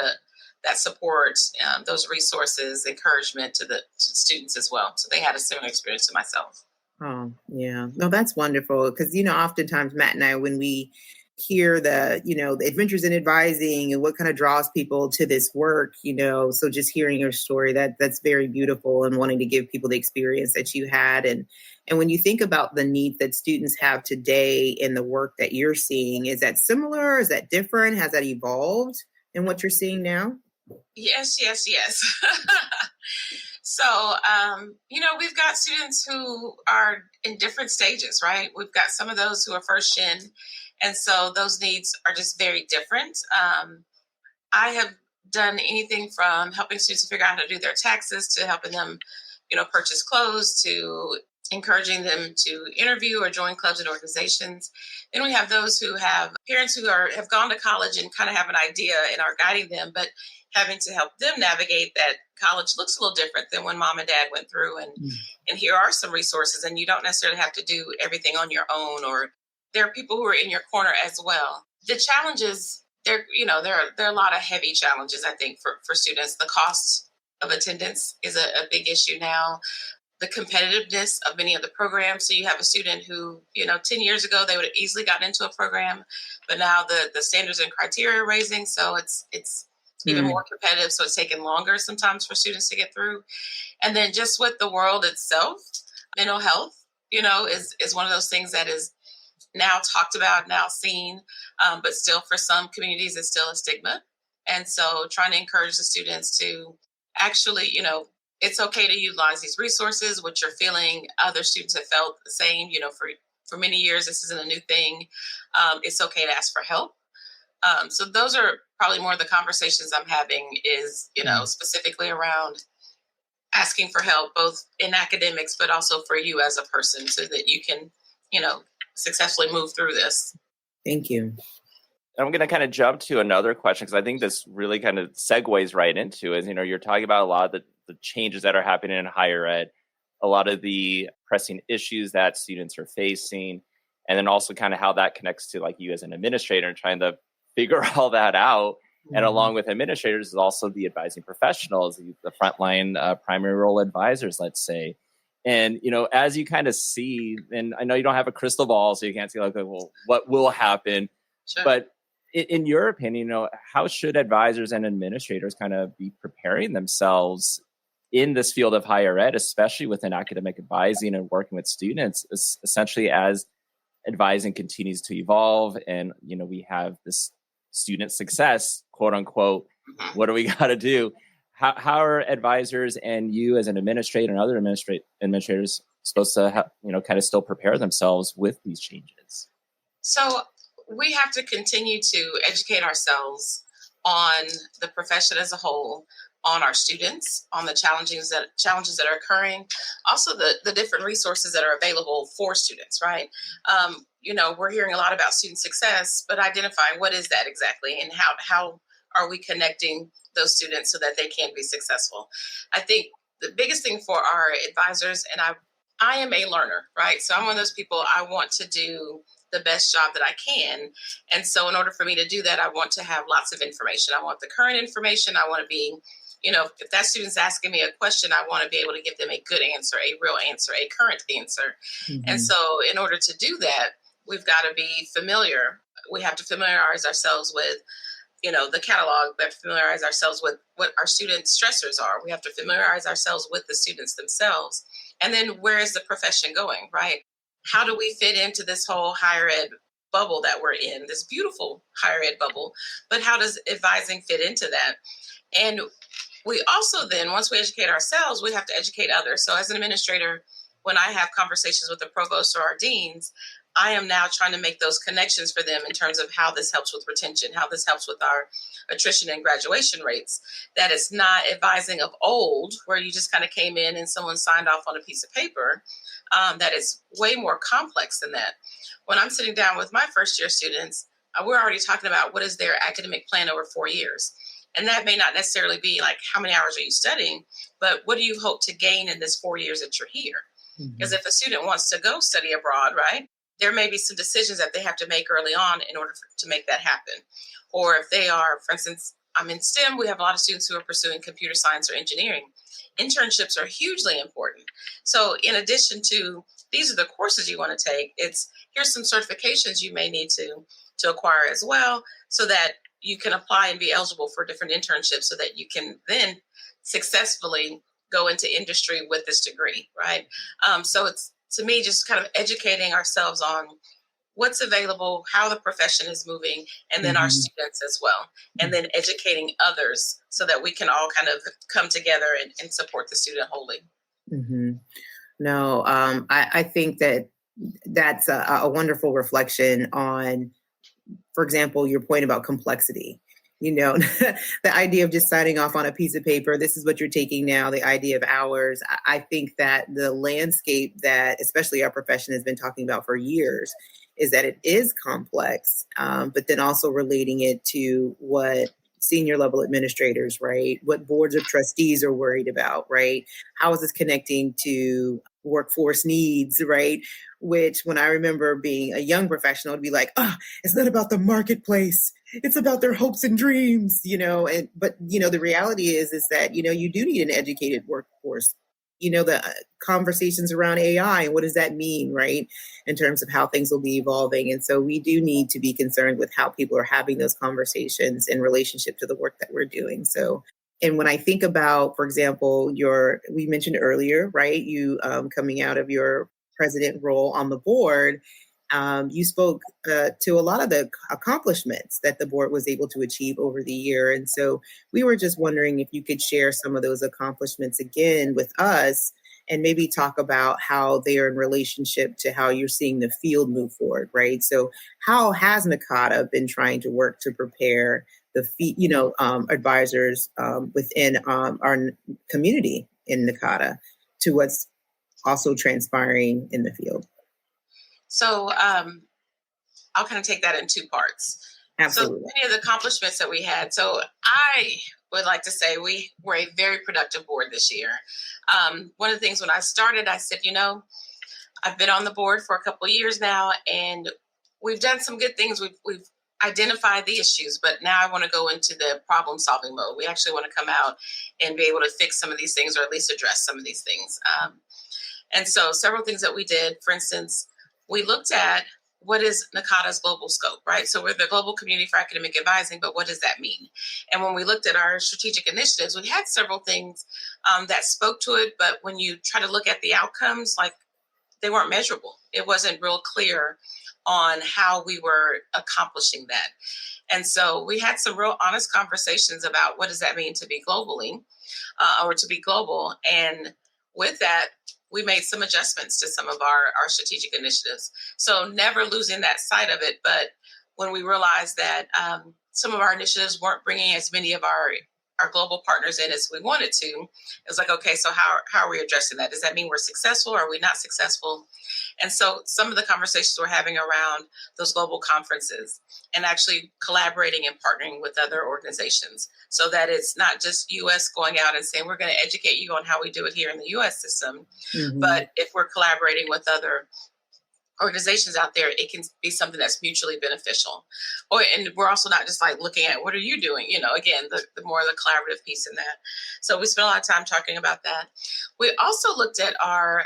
that support, those resources, encouragement to students as well. So they had a similar experience to myself. Oh, yeah. No, that's wonderful. Because, oftentimes Matt and I, when we hear the adventures in advising and what kind of draws people to this work, so just hearing your story, that's very beautiful, and wanting to give people the experience that you had. And when you think about the needs that students have today in the work that you're seeing, is that similar? Is that different? Has that evolved in what you're seeing now? Yes. So, we've got students who are in different stages, right? We've got some of those who are first gen, and so those needs are just very different. I have done anything from helping students to figure out how to do their taxes, to helping them, purchase clothes, to encouraging them to interview or join clubs and organizations. Then we have those who have parents who have gone to college and kind of have an idea and are guiding them, but having to help them navigate that college looks a little different than when mom and dad went through. And here are some resources, and you don't necessarily have to do everything on your own, or there are people who are in your corner as well. The challenges, there are a lot of heavy challenges, I think, for students. The cost of attendance is a big issue now. The competitiveness of many of the programs. So you have a student who, 10 years ago, they would have easily gotten into a program, but now the standards and criteria are raising. So it's even more competitive. So it's taken longer sometimes for students to get through. And then just with the world itself, mental health, is one of those things that is now talked about, now seen, but still for some communities, it's still a stigma. And so trying to encourage the students to actually, it's okay to utilize these resources, what you're feeling. Other students have felt the same, for many years, this isn't a new thing. It's okay to ask for help. So those are probably more of the conversations I'm having is, specifically around asking for help, both in academics, but also for you as a person, so that you can, successfully move through this. Thank you. I'm going to kind of jump to another question, because I think this really kind of segues right into it. You're talking about a lot of the changes that are happening in higher ed, a lot of the pressing issues that students are facing, and then also kind of how that connects to like you as an administrator and trying to figure all that out. And along with administrators is also the advising professionals, the frontline primary role advisors, let's say. And, as you kind of see, and I know you don't have a crystal ball, so you can't see like, well, what will happen? Sure. But in your opinion, how should advisors and administrators kind of be preparing themselves in this field of higher ed, especially within academic advising and working with students, essentially as advising continues to evolve and, we have this student success, quote unquote, what do we got to do? How are advisors and you as an administrator and other administrators supposed to, kind of still prepare themselves with these changes? So we have to continue to educate ourselves on the profession as a whole, on our students, on the challenges that are occurring, also the different resources that are available for students, right? We're hearing a lot about student success, but identifying what is that exactly, and how are we connecting those students so that they can be successful? I think the biggest thing for our advisors, and I I am a learner, right? So I'm one of those people, I want to do the best job that I can. And so in order for me to do that, I want to have lots of information. I want the current information. I want to be, if that student's asking me a question, I want to be able to give them a good answer, a real answer, a current answer. Mm-hmm. And so in order to do that, we've got to be familiar. We have to familiarize ourselves with the catalog, we have to familiarize ourselves with what our students' stressors are. We have to familiarize ourselves with the students themselves. And then where is the profession going, right? How do we fit into this whole higher ed bubble that we're in, this beautiful higher ed bubble? But how does advising fit into that? And we also then, once we educate ourselves, we have to educate others. So as an administrator, when I have conversations with the provost or our deans, I am now trying to make those connections for them in terms of how this helps with retention, how this helps with our attrition and graduation rates. That it's not advising of old, where you just kind of came in and someone signed off on a piece of paper. That is way more complex than that. When I'm sitting down with my first year students, we're already talking about what is their academic plan over 4 years. And that may not necessarily be like, how many hours are you studying, but what do you hope to gain in this 4 years that you're here? Because if a student wants to go study abroad, right, there may be some decisions that they have to make early on in order to make that happen. Or if they are, for instance, I'm in STEM, we have a lot of students who are pursuing computer science or engineering. Internships are hugely important. So in addition to, these are the courses you want to take, here's some certifications you may need to acquire as well, so that you can apply and be eligible for different internships, so that you can then successfully go into industry with this degree, right? So it's, to me, just kind of educating ourselves on what's available, how the profession is moving, and then our students as well. And then educating others so that we can all kind of come together and support the student wholly. Mm-hmm. No, I think that's a wonderful reflection on, for example, your point about complexity. The idea of just signing off on a piece of paper, this is what you're taking now, the idea of hours. I think that the landscape that especially our profession has been talking about for years is that it is complex, but then also relating it to what senior level administrators, right? What boards of trustees are worried about, right? How is this connecting to workforce needs, right? Which, when I remember being a young professional, it'd be like, it's not about the marketplace. It's about their hopes and dreams, but the reality is that, you do need an educated workforce. The conversations around AI and what does that mean, right? In terms of how things will be evolving. And so we do need to be concerned with how people are having those conversations in relationship to the work that we're doing. So, and when I think about, for example, we mentioned earlier, right, you coming out of your president role on the board, you spoke to a lot of the accomplishments that the board was able to achieve over the year. And so we were just wondering if you could share some of those accomplishments again with us and maybe talk about how they are in relationship to how you're seeing the field move forward, right? So how has NACADA been trying to work to prepare the advisors within our community in NACADA to what's also transpiring in the field? So I'll kind of take that in two parts. Absolutely. So many of the accomplishments that we had. So I would like to say we were a very productive board this year. One of the things when I started, I said, I've been on the board for a couple of years now, and we've done some good things. We've identified the issues, but now I want to go into the problem solving mode. We actually want to come out and be able to fix some of these things, or at least address some of these things. And so several things that we did, for instance, we looked at what is NACADA's global scope, right? So we're the global community for academic advising, but what does that mean? And when we looked at our strategic initiatives, we had several things that spoke to it, but when you try to look at the outcomes, like, they weren't measurable. It wasn't real clear on how we were accomplishing that. And so we had some real honest conversations about what does that mean to be globally, or to be global. And with that, we made some adjustments to some of our strategic initiatives. So never losing that sight of it. But when we realized that some of our initiatives weren't bringing as many of our our global partners in as we wanted to. It was like, okay, so how are we addressing that? Does that mean we're successful? Or are we not successful? And so some of the conversations we're having around those global conferences and actually collaborating and partnering with other organizations so that it's not just U.S. going out and saying, we're going to educate you on how we do it here in the U.S. system. Mm-hmm. But if we're collaborating with other organizations out there, it can be something that's mutually beneficial. And we're also not just like looking at what are you doing, again, the more the collaborative piece in that. So we spent a lot of time talking about that. We also looked at our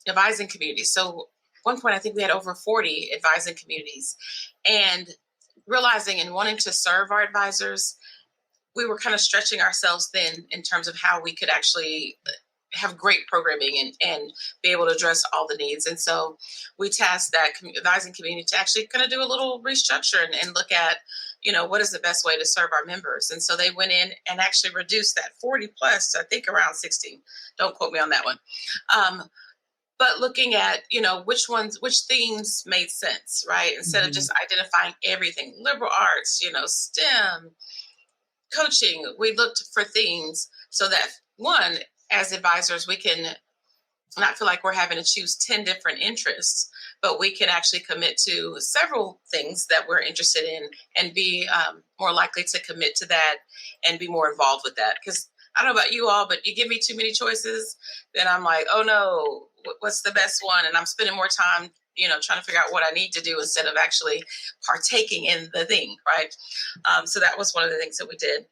advising communities. So at one point, I think we had over 40 advising communities, and realizing and wanting to serve our advisors, we were kind of stretching ourselves thin in terms of how we could actually have great programming and be able to address all the needs. And so we tasked that advising community to actually kind of do a little restructure and look at, what is the best way to serve our members. And so they went in and actually reduced that 40 plus, I think around 60. Don't quote me on that one. But looking at, which themes made sense, right? Instead of just identifying everything, liberal arts, STEM, coaching, we looked for themes so that, one, as advisors, we can not feel like we're having to choose 10 different interests, but we can actually commit to several things that we're interested in and be more likely to commit to that and be more involved with that. Because I don't know about you all, but you give me too many choices, then I'm like, oh no, what's the best one? And I'm spending more time, trying to figure out what I need to do instead of actually partaking in the thing, right? So that was one of the things that we did.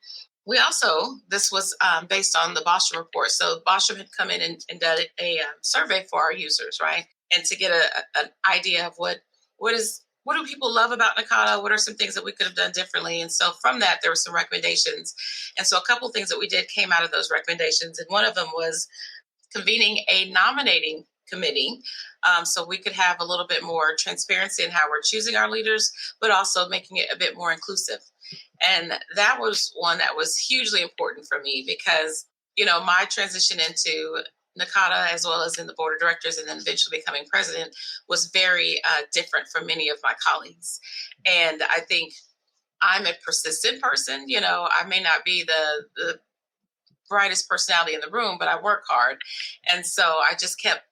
We also, this was based on the Bostrom report. So Bostrom had come in and done a survey for our users, right? And to get an idea of what do people love about NACADA? What are some things that we could have done differently? And so from that, there were some recommendations. And so a couple of things that we did came out of those recommendations. And one of them was convening a nominating committee so we could have a little bit more transparency in how we're choosing our leaders, but also making it a bit more inclusive. And that was one that was hugely important for me because, my transition into NACADA as well as in the board of directors and then eventually becoming president was very different from many of my colleagues. And I think I'm a persistent person. I may not be the brightest personality in the room, but I work hard. And so I just kept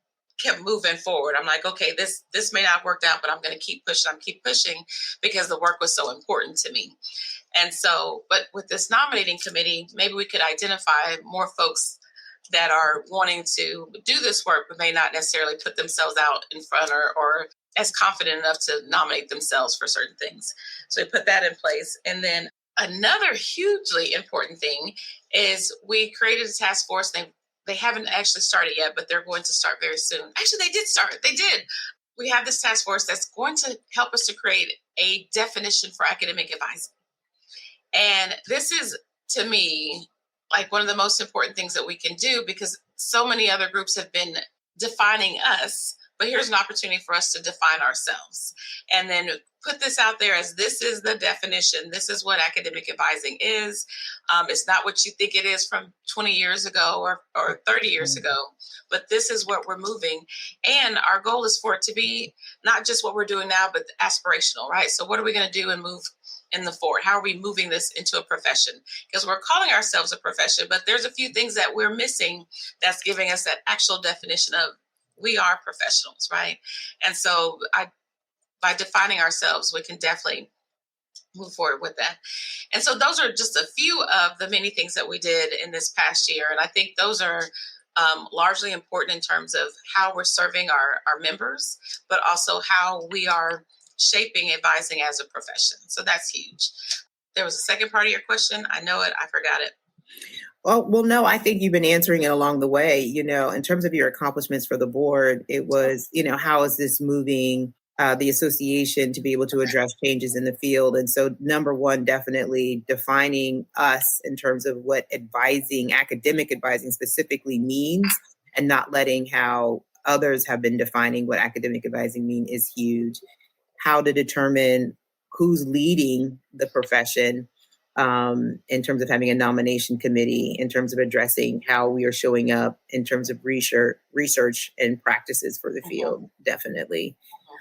moving forward. I'm like, okay, this may not have worked out, but I'm going to keep pushing because the work was so important to me. And so, but with this nominating committee, maybe we could identify more folks that are wanting to do this work, but may not necessarily put themselves out in front or as confident enough to nominate themselves for certain things. So we put that in place. And then another hugely important thing is we created a task force. They haven't actually started yet, but they're going to start very soon. Actually, they did start. They did. We have this task force that's going to help us to create a definition for academic advising. And this is, to me, like one of the most important things that we can do because so many other groups have been defining us, but here's an opportunity for us to define ourselves and then put this out there as this is the definition. This is what academic advising is. It's not what you think it is from 20 years ago or 30 years ago, but this is what we're moving. And our goal is for it to be not just what we're doing now, but aspirational, right? So what are we going to do and move in the forward? How are we moving this into a profession? Because we're calling ourselves a profession, but there's a few things that we're missing that's giving us that actual definition of we are professionals, right? And so by defining ourselves, we can definitely move forward with that. And so those are just a few of the many things that we did in this past year. And I think those are largely important in terms of how we're serving our members, but also how we are shaping advising as a profession. So that's huge. There was a second part of your question. I know it. I forgot it. Well, no, I think you've been answering it along the way. In terms of your accomplishments for the board, it was, how is this moving the association to be able to address changes in the field? And so number one, definitely defining us in terms of what academic advising specifically means and not letting how others have been defining what academic advising mean is huge. How to determine who's leading the profession in terms of having a nomination committee, in terms of addressing how we are showing up in terms of research and practices for the field, definitely.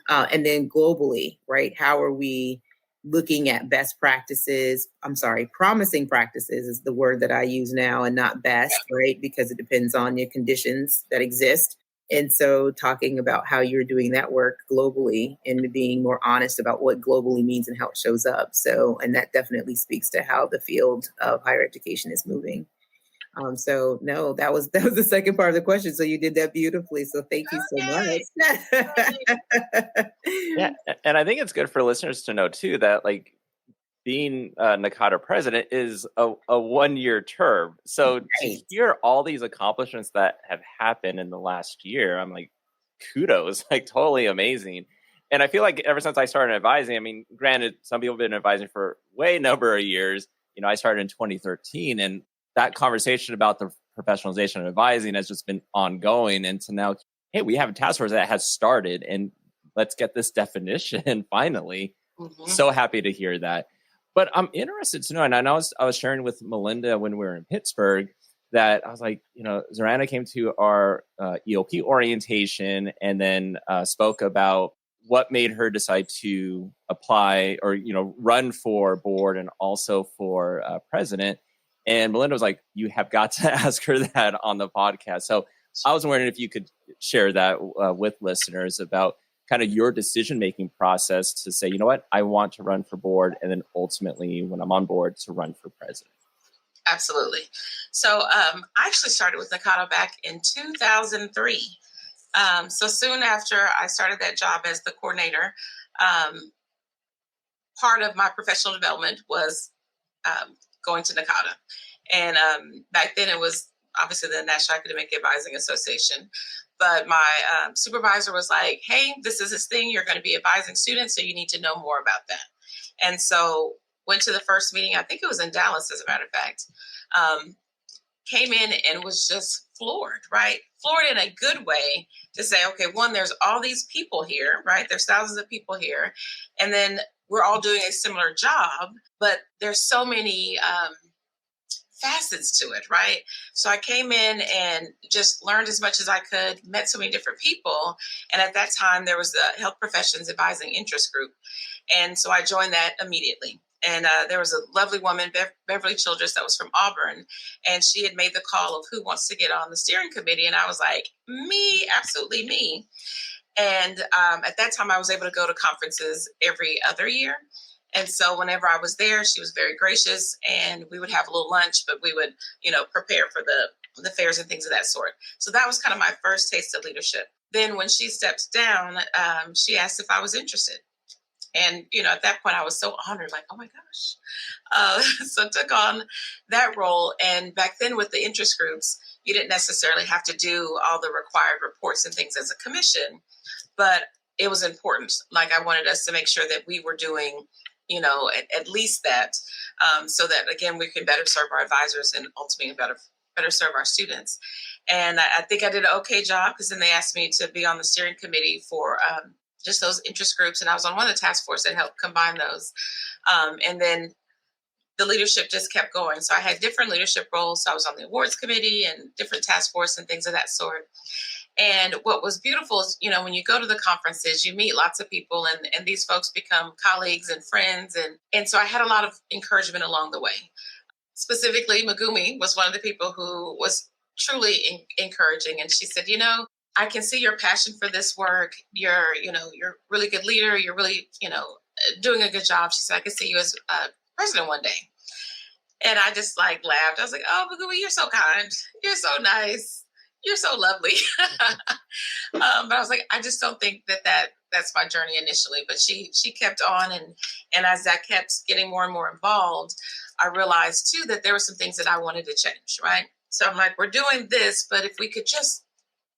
And then globally, right? How are we looking at best practices. Promising practices is the word that I use now, and not best, right? Because it depends on your conditions that exist. And so talking about how you're doing that work globally and being more honest about what globally means and how it shows up. So, and that definitely speaks to how the field of higher education is moving. So no, that was the second part of the question. So you did that beautifully. So thank you so much. Yeah, and I think it's good for listeners to know too that like being NACADA president is a 1-year term. So to hear all these accomplishments that have happened in the last year, I'm like, kudos, like totally amazing. And I feel like ever since I started advising, I mean, granted, some people have been advising for way number of years. You know, I started in 2013, and that conversation about the professionalization of advising has just been ongoing. And so now, hey, we have a task force that has started, and let's get this definition finally. Mm-hmm. So happy to hear that. But I'm interested to know, and I was sharing with Melinda when we were in Pittsburgh that I was like, you know, Zoranna came to our EOP orientation and then spoke about what made her decide to apply or, you know, run for board and also for president. And Melinda was like, you have got to ask her that on the podcast. So I was wondering if you could share that with listeners about kind of your decision-making process to say, you know what, I want to run for board, and then ultimately, when I'm on board, to run for president. Absolutely. So I actually started with NACADA back in 2003. So soon after I started that job as the coordinator, part of my professional development was going to NACADA. And back then it was obviously the National Academic Advising Association. But my supervisor was like, hey, this is this thing. You're going to be advising students, so you need to know more about that. And so went to the first meeting. I think it was in Dallas, as a matter of fact. Came in and was just floored, right? Floored in a good way to say, okay, one, there's all these people here, right? There's thousands of people here. And then we're all doing a similar job, but there's so many facets to it, right? So I came in and just learned as much as I could, met so many different people. And at that time, there was the Health Professions Advising Interest Group. And so I joined that immediately. And there was a lovely woman, Beverly Childress, that was from Auburn. And she had made the call of who wants to get on the steering committee. And I was like, me, absolutely me. And at that time, I was able to go to conferences every other year. And so whenever I was there, she was very gracious, and we would have a little lunch, but we would, you know, prepare for the fairs and things of that sort. So that was kind of my first taste of leadership. Then when she stepped down, she asked if I was interested. And, you know, at that point I was so honored, like, oh my gosh. So took on that role. And back then with the interest groups, you didn't necessarily have to do all the required reports and things as a commission, but it was important. Like I wanted us to make sure that we were doing, you know, at least that, so that, again, we could better serve our advisors and ultimately better serve our students. And I think I did an okay job, because then they asked me to be on the steering committee for just those interest groups. And I was on one of the task force that helped combine those. And then the leadership just kept going. So I had different leadership roles. So I was on the awards committee and different task force and things of that sort. And what was beautiful is, you know, when you go to the conferences, you meet lots of people, and these folks become colleagues and friends. And so I had a lot of encouragement along the way. Specifically, Megumi was one of the people who was truly encouraging. And she said, you know, I can see your passion for this work. You're a really good leader. You're really, you know, doing a good job. She said, I can see you as president one day. And I just like laughed. I was like, oh, Megumi, you're so kind. You're so nice. You're so lovely. But I was like, I just don't think that's my journey initially. But she kept on. And as I kept getting more and more involved, I realized too that there were some things that I wanted to change, right? So I'm like, we're doing this, but if we could just,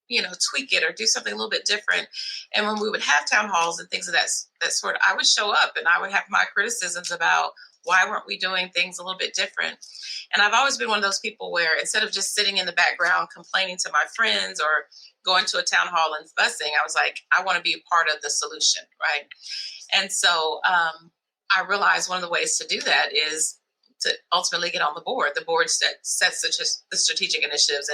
you know, tweak it or do something a little bit different. And when we would have town halls and things of that sort, I would show up and I would have my criticisms about why weren't we doing things a little bit different? And I've always been one of those people where instead of just sitting in the background complaining to my friends or going to a town hall and fussing, I was like, I want to be a part of the solution, right? And so I realized one of the ways to do that is to ultimately get on the board. The board sets the strategic initiatives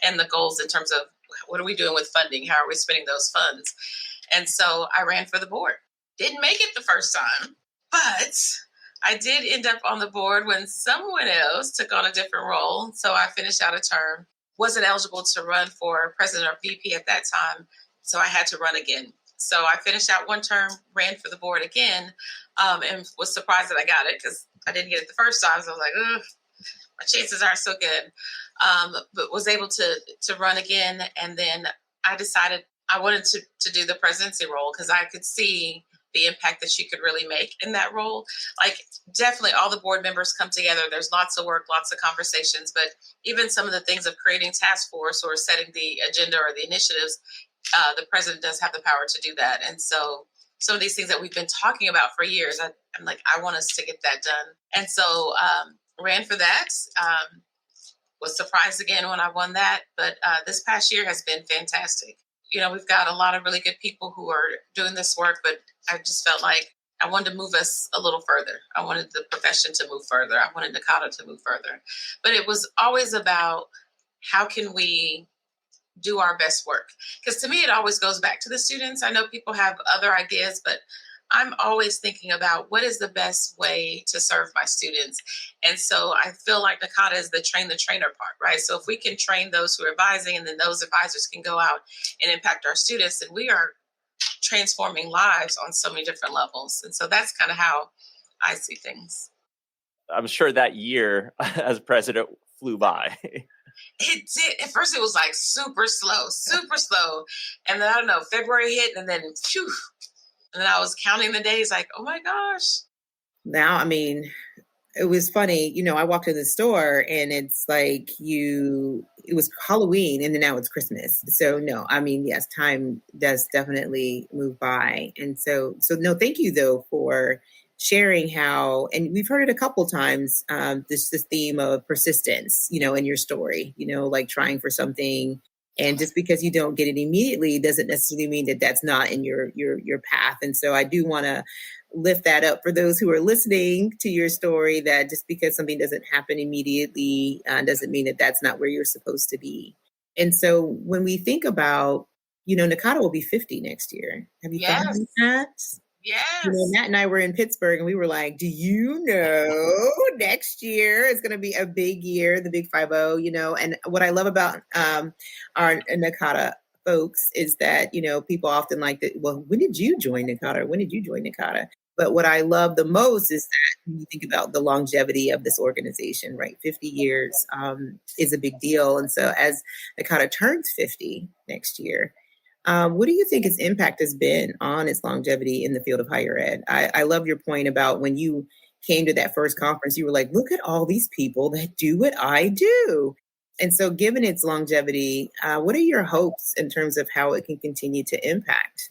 and the goals in terms of what are we doing with funding? How are we spending those funds? And so I ran for the board. Didn't make it the first time, But I did end up on the board when someone else took on a different role. So I finished out a term, wasn't eligible to run for president or VP at that time. So I had to run again. So I finished out one term, ran for the board again, and was surprised that I got it because I didn't get it the first time. So I was like, ugh, my chances aren't so good. But was able to run again. And then I decided I wanted to do the presidency role because I could see the impact that you could really make in that role. Like, definitely all the board members come together. There's lots of work, lots of conversations, but even some of the things of creating task force or setting the agenda or the initiatives, the president does have the power to do that. And so some of these things that we've been talking about for years, I'm like, I want us to get that done. And so ran for that. Was surprised again when I won that. But this past year has been fantastic. You know, we've got a lot of really good people who are doing this work, but I just felt like I wanted to move us a little further. I wanted the profession to move further. I wanted NACADA to move further. But it was always about how can we do our best work? Because to me, it always goes back to the students. I know people have other ideas, but I'm always thinking about what is the best way to serve my students. And so I feel like NACADA is the train the trainer part, right? So if we can train those who are advising and then those advisors can go out and impact our students, then we are transforming lives on so many different levels. And so that's kind of how I see things. I'm sure that year as president flew by. It did. At first it was like super slow. And then I don't know, February hit and then phew. And then I was counting the days like, oh my gosh. Now, I mean, it was funny, you know, I walked in the store and it's like it was Halloween and then now it's Christmas. So no, I mean, yes, time does definitely move by. And so no, thank you though for sharing how, and we've heard it a couple times, this theme of persistence, you know, in your story, you know, like trying for something. And just because you don't get it immediately doesn't necessarily mean that that's not in your path. And so I do want to lift that up for those who are listening to your story, that just because something doesn't happen immediately doesn't mean that that's not where you're supposed to be. And so when we think about, you know, NACADA will be 50 next year. Have you thought about that? Yes. You know, Matt and I were in Pittsburgh and we were like, do you know next year is going to be a big year, the big 50, you know? And what I love about our NACADA folks is that, you know, people often like that. Well, when did you join NACADA? When did you join NACADA? But what I love the most is that when you think about the longevity of this organization, right? 50 years is a big deal. And so as NACADA turns 50 next year, what do you think its impact has been on its longevity in the field of higher ed? I love your point about when you came to that first conference, you were like, look at all these people that do what I do. And so given its longevity, what are your hopes in terms of how it can continue to impact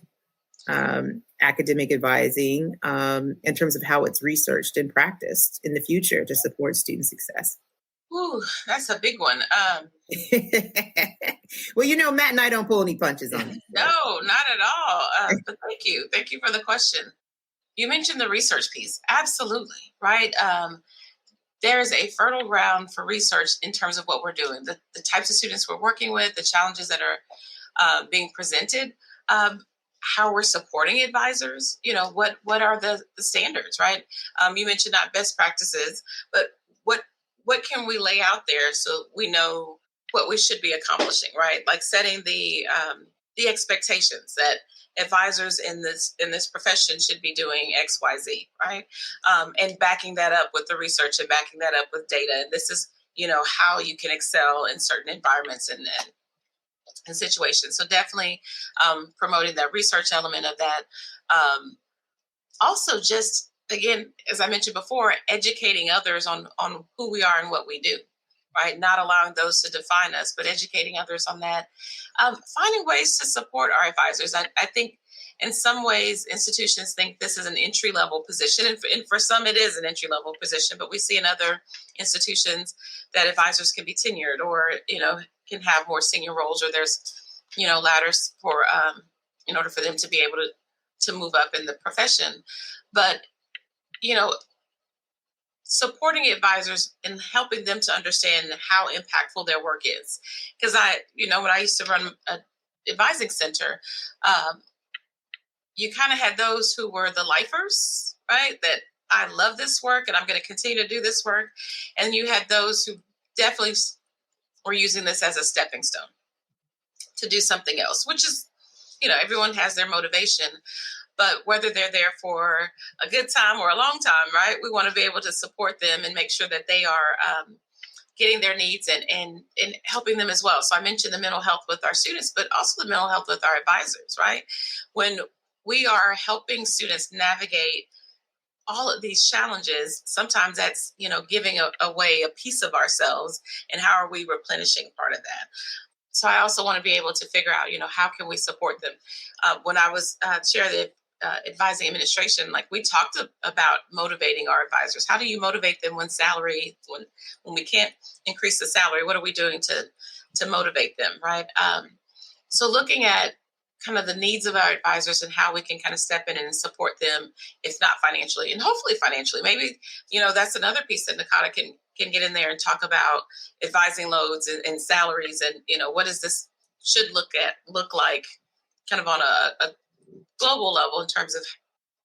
academic advising in terms of how it's researched and practiced in the future to support student success? Ooh, that's a big one. Well, you know, Matt and I don't pull any punches on it. No, not at all. But thank you. Thank you for the question. You mentioned the research piece. Absolutely, right? There is a fertile ground for research in terms of what we're doing, the types of students we're working with, the challenges that are being presented, how we're supporting advisors. You know, what are the standards, right? You mentioned not best practices, but what can we lay out there so we know what we should be accomplishing, right? Like setting the expectations that advisors in this profession should be doing X, Y, Z, right? And backing that up with the research and backing that up with data. And this is, you know, how you can excel in certain environments and situations. So definitely promoting that research element of that. Also just, again, as I mentioned before, educating others on who we are and what we do, right? Not allowing those to define us, but educating others on that. Finding ways to support our advisors. I think in some ways, institutions think this is an entry-level position, and for some it is an entry-level position, but we see in other institutions that advisors can be tenured or, you know, can have more senior roles, or there's, you know, ladders for in order for them to be able to move up in the profession. But you know, supporting advisors and helping them to understand how impactful their work is. Because when I used to run an advising center, you kind of had those who were the lifers right? That I love this work and I'm going to continue to do this work. And you had those who definitely were using this as a stepping stone to do something else, which is, everyone has their motivation. But whether they're there for a good time or a long time, right? We want to be able to support them and make sure that they are getting their needs and helping them as well. So I mentioned the mental health with our students, but also the mental health with our advisors, right? When we are helping students navigate all of these challenges, sometimes that's, giving away a piece of ourselves, and how are we replenishing part of that? So I also want to be able to figure out, how can we support them? When I was chair of the advising administration, like we talked about motivating our advisors. How do you motivate them when we can't increase the salary? What are we doing to motivate them, right? So looking at kind of the needs of our advisors and how we can kind of step in and support them, if not financially, and hopefully financially. Maybe, that's another piece that NACADA can get in there and talk about advising loads and salaries, and, what does this should look like kind of on a global level in terms of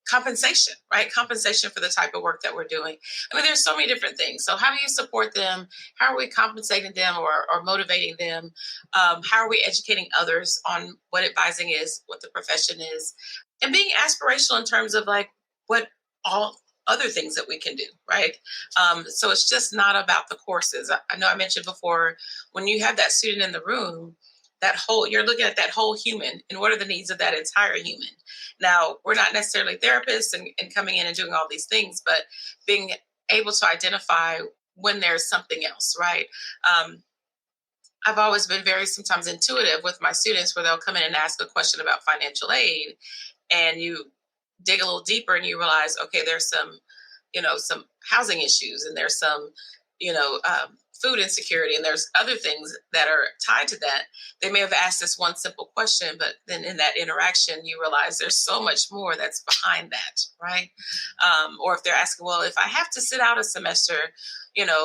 compensation, right? Compensation for the type of work that we're doing. I mean, there's so many different things. So how do you support them? How are we compensating them or motivating them? How are we educating others on what advising is, what the profession is, and being aspirational in terms of like what all other things that we can do, right? So it's just not about the courses. I know I mentioned before, when you have that student in the room, you're looking at that whole human and what are the needs of that entire human. Now, we're not necessarily therapists and coming in and doing all these things, but being able to identify when there's something else, right? I've always been very sometimes intuitive with my students, where they'll come in and ask a question about financial aid, and you dig a little deeper and you realize, okay, there's some housing issues, and there's some, food insecurity, and there's other things that are tied to that. They may have asked this one simple question, but then in that interaction, you realize there's so much more that's behind that, right? Or if they're asking, well, if I have to sit out a semester,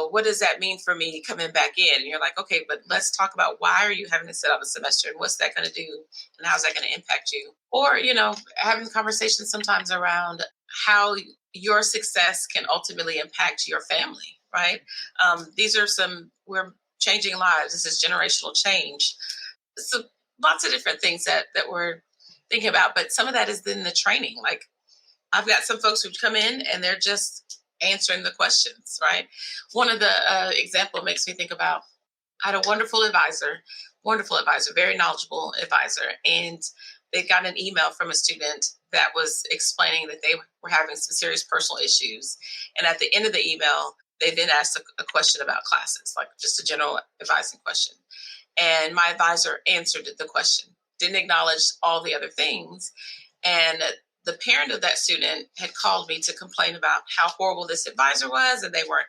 what does that mean for me coming back in? And you're like, okay, but let's talk about why are you having to sit out a semester, and what's that going to do, and how's that going to impact you? Or, having conversations sometimes around how your success can ultimately impact your family, right? We're changing lives. This is generational change. So lots of different things that we're thinking about, but some of that is in the training. Like I've got some folks who come in and they're just answering the questions, right? One of the example makes me think about, I had a wonderful advisor, very knowledgeable advisor, and they got an email from a student that was explaining that they were having some serious personal issues. And at the end of the email, they then asked a question about classes, like just a general advising question. And my advisor answered the question, didn't acknowledge all the other things. And the parent of that student had called me to complain about how horrible this advisor was, and they weren't,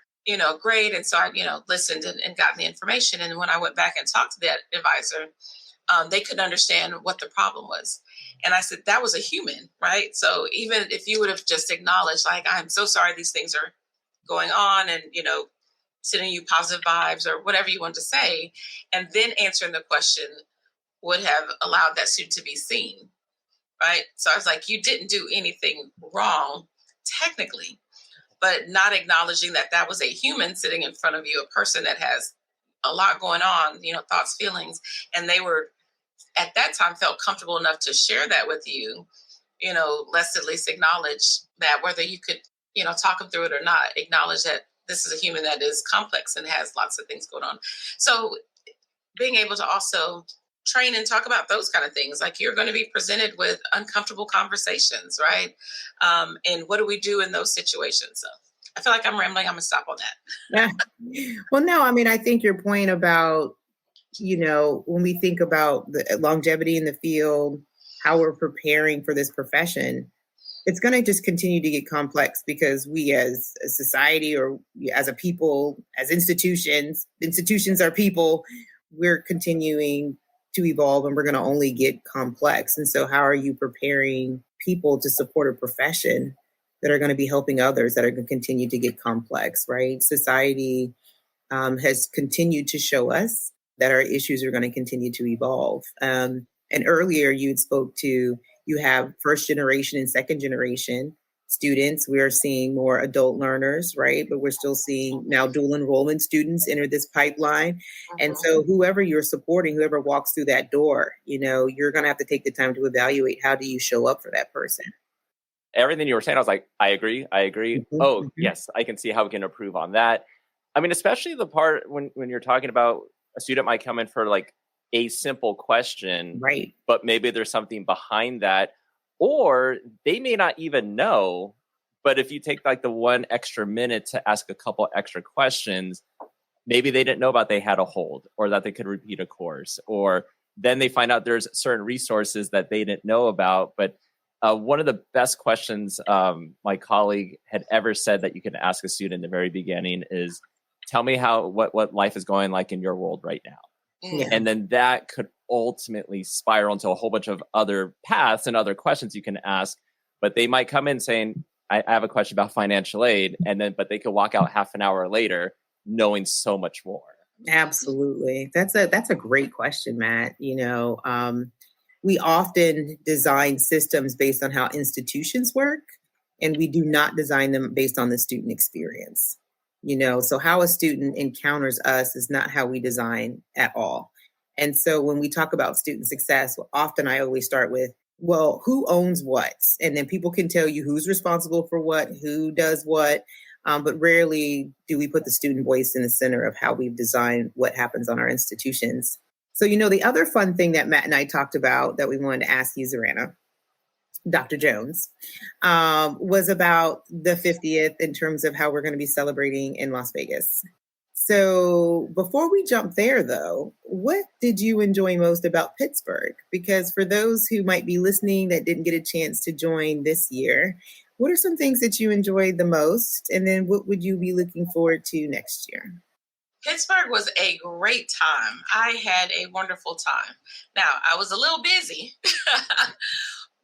great. And so I, listened and got the information. And when I went back and talked to that advisor, they couldn't understand what the problem was. And I said, that was a human, right? So even if you would have just acknowledged, like, I'm so sorry these things are going on, and, sending you positive vibes or whatever you want to say, and then answering the question would have allowed that student to be seen, right? So I was like, you didn't do anything wrong technically, but not acknowledging that was a human sitting in front of you, a person that has a lot going on, thoughts, feelings, and they were at that time felt comfortable enough to share that with you, let's at least acknowledge that, whether you could, talk them through it or not, acknowledge that this is a human that is complex and has lots of things going on. So being able to also train and talk about those kind of things, like you're going to be presented with uncomfortable conversations, right? And what do we do in those situations? So I feel like I'm rambling. I'm going to stop on that. Yeah. Well, no, I mean, I think your point about, when we think about the longevity in the field, how we're preparing for this profession, it's going to just continue to get complex, because we as a society, or as a people, as institutions are people, we're continuing to evolve, and we're going to only get complex. And so how are you preparing people to support a profession that are going to be helping others that are going to continue to get complex, right? Society has continued to show us that our issues are going to continue to evolve. And earlier you spoke to, you have first generation and second generation students. We're seeing more adult learners, right? But we're still seeing now dual enrollment students enter this pipeline. And so whoever you're supporting, whoever walks through that door, you're going to have to take the time to evaluate how do you show up for that person. Everything you were saying, I was like, I agree. Yes, I can see how we can improve on that. I mean, especially the part when you're talking about a student might come in for like a simple question, right? But maybe there's something behind that, or they may not even know. But if you take like the one extra minute to ask a couple extra questions, maybe they didn't know about they had a hold or that they could repeat a course, or then they find out there's certain resources that they didn't know about. But one of the best questions my colleague had ever said that you can ask a student in the very beginning is, tell me what life is going like in your world right now. Yeah. And then that could ultimately spiral into a whole bunch of other paths and other questions you can ask. But they might come in saying, I have a question about financial aid. But they could walk out half an hour later knowing so much more. Absolutely. That's a great question, Matt. We often design systems based on how institutions work, and we do not design them based on the student experience. So how a student encounters us is not how we design at all. And so when we talk about student success, often I always start with, well, who owns what? And then people can tell you who's responsible for what, who does what, but rarely do we put the student voice in the center of how we've designed what happens on our institutions. So, the other fun thing that Matt and I talked about that we wanted to ask you, Zoranna, Dr. Jones, was about the 50th in terms of how we're going to be celebrating in Las Vegas. So before we jump there, though, what did you enjoy most about Pittsburgh? Because for those who might be listening that didn't get a chance to join this year, what are some things that you enjoyed the most? And then what would you be looking forward to next year? Pittsburgh was a great time. I had a wonderful time. Now, I was a little busy,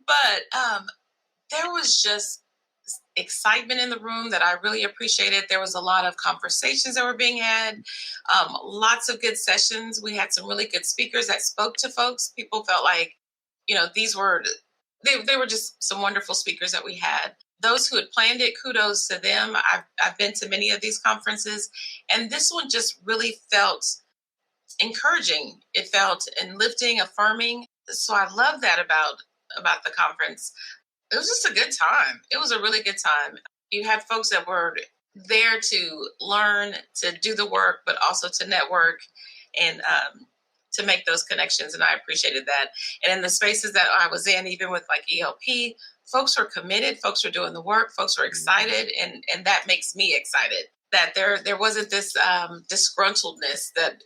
but there was just excitement in the room that I really appreciated. There was a lot of conversations that were being had, lots of good sessions. We had some really good speakers that spoke to folks. People felt like, they were just some wonderful speakers that we had. Those who had planned it, kudos to them. I've been to many of these conferences, and this one just really felt encouraging. It felt uplifting, affirming. So I love that about the conference. It was just a good time. It was a really good time. You had folks that were there to learn, to do the work, but also to network and to make those connections. And I appreciated that. And in the spaces that I was in, even with like ELP, folks were committed, folks were doing the work, folks were excited. And that makes me excited that there wasn't this disgruntledness that,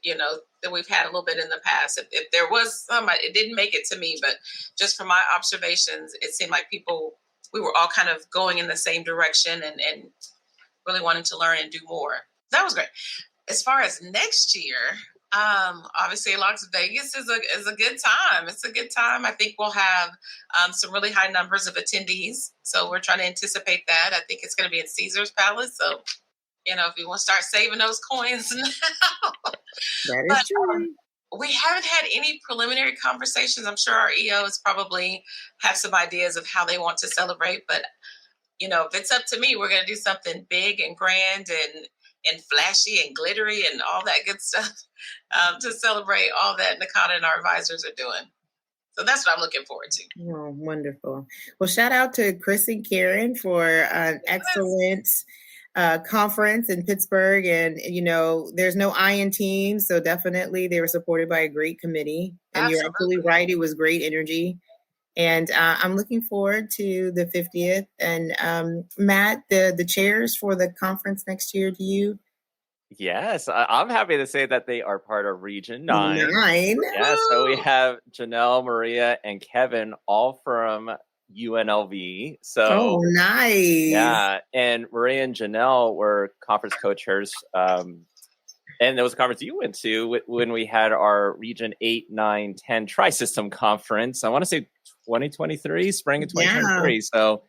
that we've had a little bit in the past. If there was some, it didn't make it to me, but just from my observations, it seemed like we were all kind of going in the same direction and really wanting to learn and do more. That was great. As far as next year, obviously Las Vegas is a good time. It's a good time. I think we'll have some really high numbers of attendees. So we're trying to anticipate that. I think it's going to be in Caesar's Palace. So, if you want to start saving those coins now. That is true. We haven't had any preliminary conversations. I'm sure our EOs probably have some ideas of how they want to celebrate. But, if it's up to me, we're going to do something big and grand and flashy and glittery and all that good stuff to celebrate all that NACADA and our advisors are doing. So that's what I'm looking forward to. Oh, wonderful. Well, shout out to Chris and Karen for an excellent conference in Pittsburgh. And, there's no I in team. So definitely they were supported by a great committee. And Absolutely. You're absolutely right. It was great energy. And I'm looking forward to the 50th. And Matt, the chairs for the conference next year, do you? Yes, I'm happy to say that they are part of Region 9. Yeah, so we have Janelle, Maria, and Kevin all from UNLV. So nice. Yeah, and Maria and Janelle were conference co-chairs. And there was a conference you went to when we had our Region 8, 9, 10 Tri-System Conference. I want to say 2023, spring of 2023. Yeah. So,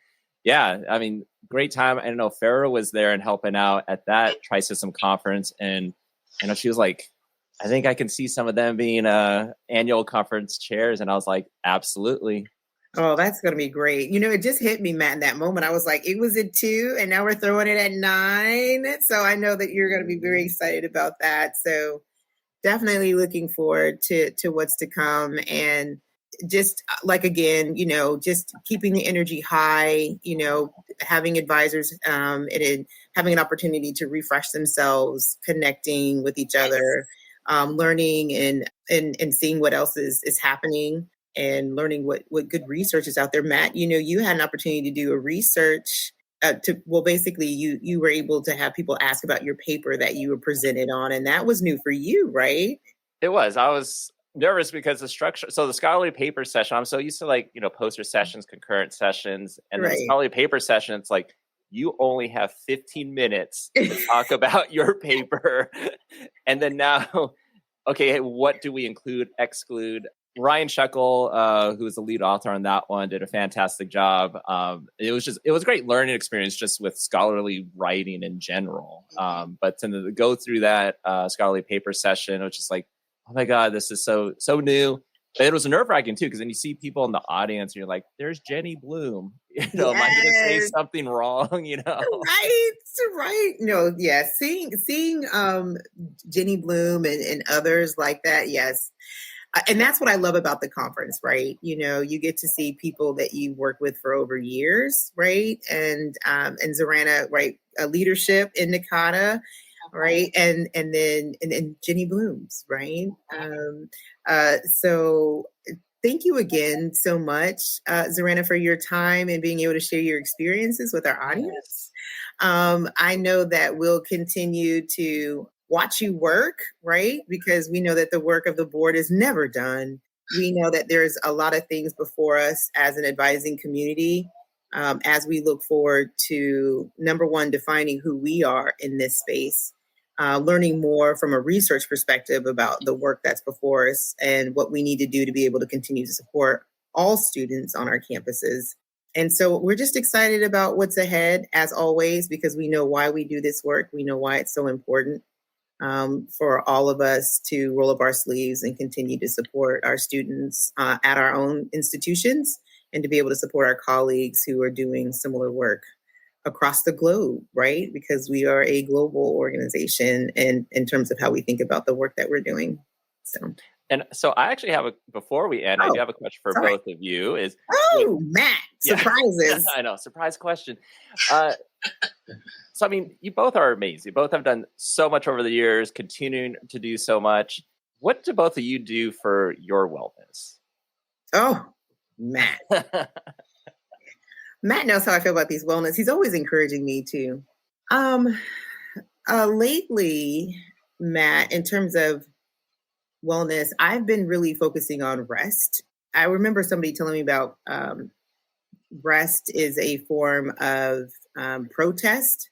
yeah, I mean, great time. I know Farrah was there and helping out at that Tri-System Conference. And she was like, I think I can see some of them being annual conference chairs. And I was like, absolutely. Oh, that's going to be great. It just hit me, Matt, in that moment. I was like, it was at 2 and now we're throwing it at 9. So I know that you're going to be very excited about that. So definitely looking forward to what's to come, and just like, again, just keeping the energy high, having advisors and having an opportunity to refresh themselves, connecting with each other, learning and seeing what else is happening, and learning what good research is out there. Matt, you had an opportunity to do a research basically you were able to have people ask about your paper that you were presented on, and that was new for you, right? It was. I was nervous because the structure. So the scholarly paper session, I'm so used to poster sessions, concurrent sessions, and then the Right. scholarly paper session, it's like you only have 15 minutes to talk about your paper. And then now, okay, hey, what do we include, exclude? Ryan Shekel, who was the lead author on that one, did a fantastic job. It was a great learning experience just with scholarly writing in general. But to go through that scholarly paper session, it was just like, oh my God, this is so new. But it was nerve-wracking too, because then you see people in the audience and you're like, there's Jenny Bloom. Am I going to say something wrong? Right. No, yes. Seeing Jenny Bloom and others like that, yes. And that's what I love about the conference, right? You get to see people that you work with for over years, right? And Zoranna, right? Leadership in NACADA, right? And then Jenny Bloom's, right? So thank you again so much, Zoranna, for your time and being able to share your experiences with our audience. I know that we'll continue to watch you work, right? Because we know that the work of the board is never done. We know that there's a lot of things before us as an advising community, as we look forward to, number one, defining who we are in this space, learning more from a research perspective about the work that's before us and what we need to do to be able to continue to support all students on our campuses. And so we're just excited about what's ahead, as always, because we know why we do this work. We know why it's so important for all of us to roll up our sleeves and continue to support our students at our own institutions, and to be able to support our colleagues who are doing similar work across the globe, right? Because we are a global organization in terms of how we think about the work that we're doing. So I actually have before we end, I do have a question for both of you. Matt, surprises. I know, surprise question. So, I mean, you both are amazing. You both have done so much over the years, continuing to do so much. What do both of you do for your wellness? Oh, Matt. Matt knows how I feel about these wellness. He's always encouraging me to. Lately, Matt, in terms of wellness, I've been really focusing on rest. I remember somebody telling me about rest is a form of protest.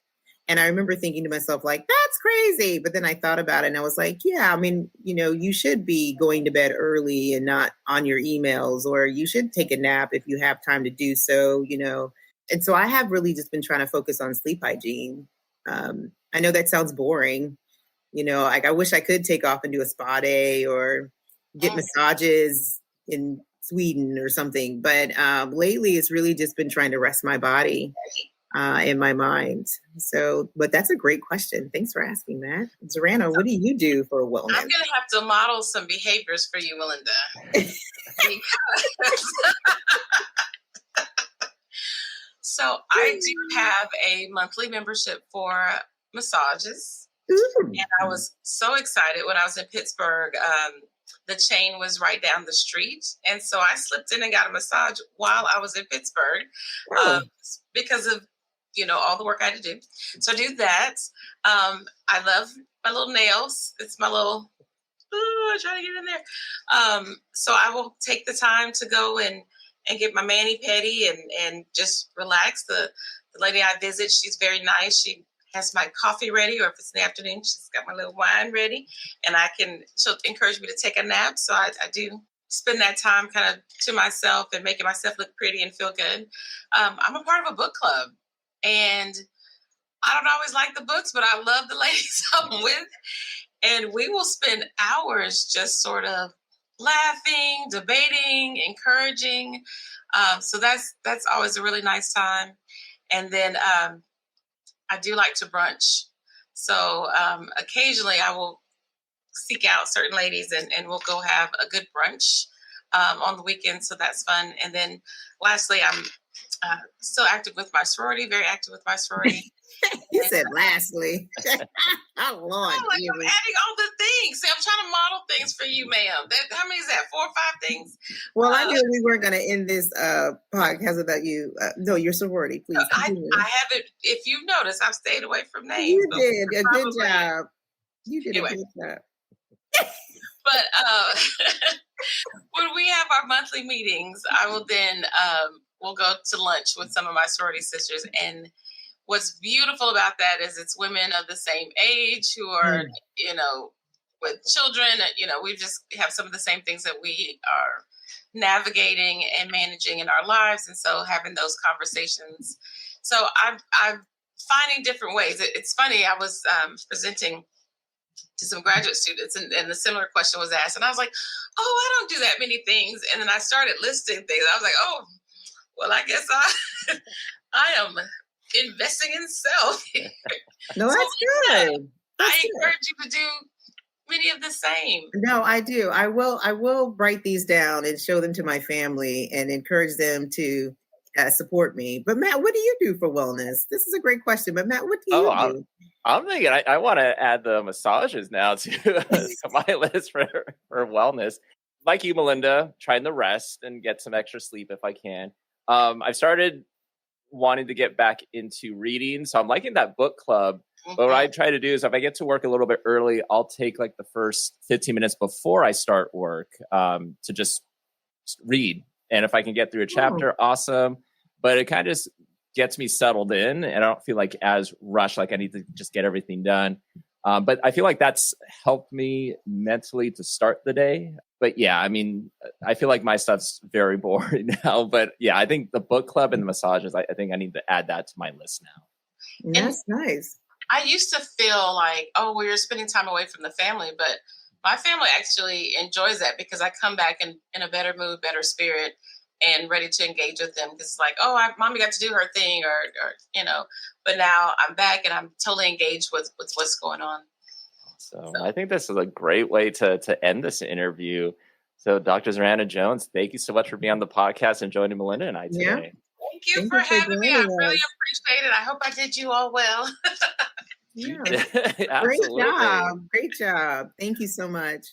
And I remember thinking to myself, like, that's crazy. But then I thought about it and I was like, yeah, I mean, you should be going to bed early and not on your emails, or you should take a nap if you have time to do so, And so I have really just been trying to focus on sleep hygiene. I know that sounds boring. Like I wish I could take off and do a spa day or get massages in Sweden or something. But lately it's really just been trying to rest my body in my mind. So, but that's a great question. Thanks for asking that. Zoranna, what do you do for wellness? I'm going to have to model some behaviors for you, Melinda. So I do have a monthly membership for massages. And I was so excited when I was in Pittsburgh. The chain was right down the street. And so I slipped in and got a massage while I was in Pittsburgh because of, all the work I had to do. So I do that. I love my little nails. It's my little, I try to get in there. So I will take the time to go and get my mani-pedi and just relax. The lady I visit, she's very nice. She has my coffee ready, or if it's in the afternoon, she's got my little wine ready, and she'll encourage me to take a nap. So I do spend that time kind of to myself and making myself look pretty and feel good. I'm a part of a book club, and I don't always like the books, but I love the ladies I'm with, and we will spend hours just sort of laughing, debating, encouraging. So that's always a really nice time. And then I do like to brunch. So occasionally I will seek out certain ladies and we'll go have a good brunch on the weekend. So that's fun. And then lastly, I'm still active with my sorority, very active with my sorority. You said lastly. Oh, Lord. I'm adding all the things. See, I'm trying to model things for you, ma'am. How many is that? 4 or 5 things? Well, I knew we weren't going to end this podcast without you. No, your sorority, please. I haven't. If you've noticed, I've stayed away from names. You did a good job. You did a good job. But when we have our monthly meetings, I will then we'll go to lunch with some of my sorority sisters. And what's beautiful about that is it's women of the same age who are, with children. We just have some of the same things that we are navigating and managing in our lives. And so having those conversations. So I'm finding different ways. It's funny. I was presenting to some graduate students and a similar question was asked. And I was like, oh, I don't do that many things. And then I started listing things. I was like, oh, well, I guess I am investing in self. No, that's good. I encourage you to do many of the same. No, I do. I will write these down and show them to my family and encourage them to support me. But Matt, what do you do for wellness? This is a great question. But Matt, what do you do? I'm thinking I want to add the massages now to my list for wellness. Like you, Melinda, trying to rest and get some extra sleep if I can. I've started wanting to get back into reading. So I'm liking that book club. Mm-hmm. But what I try to do is if I get to work a little bit early, I'll take like the first 15 minutes before I start work to just read. And if I can get through a chapter, awesome. But it kind of just gets me settled in and I don't feel like as rushed, like I need to just get everything done. But I feel like that's helped me mentally to start the day. But yeah, I mean, I feel like my stuff's very boring now. But yeah, I think the book club and the massages, I think I need to add that to my list now. That's nice. I used to feel like, oh, well, you're spending time away from the family. But my family actually enjoys that because I come back in a better mood, better spirit, and ready to engage with them. Because it's like, oh, mommy got to do her thing or but now I'm back and I'm totally engaged with what's going on. So I think this is a great way to end this interview. So Dr. Zoranna Jones, thank you so much for being on the podcast and joining Melinda and I today. Yeah. Thank you for having me. I really appreciate it. I hope I did you all well. Yeah. Great job. Great job. Thank you so much.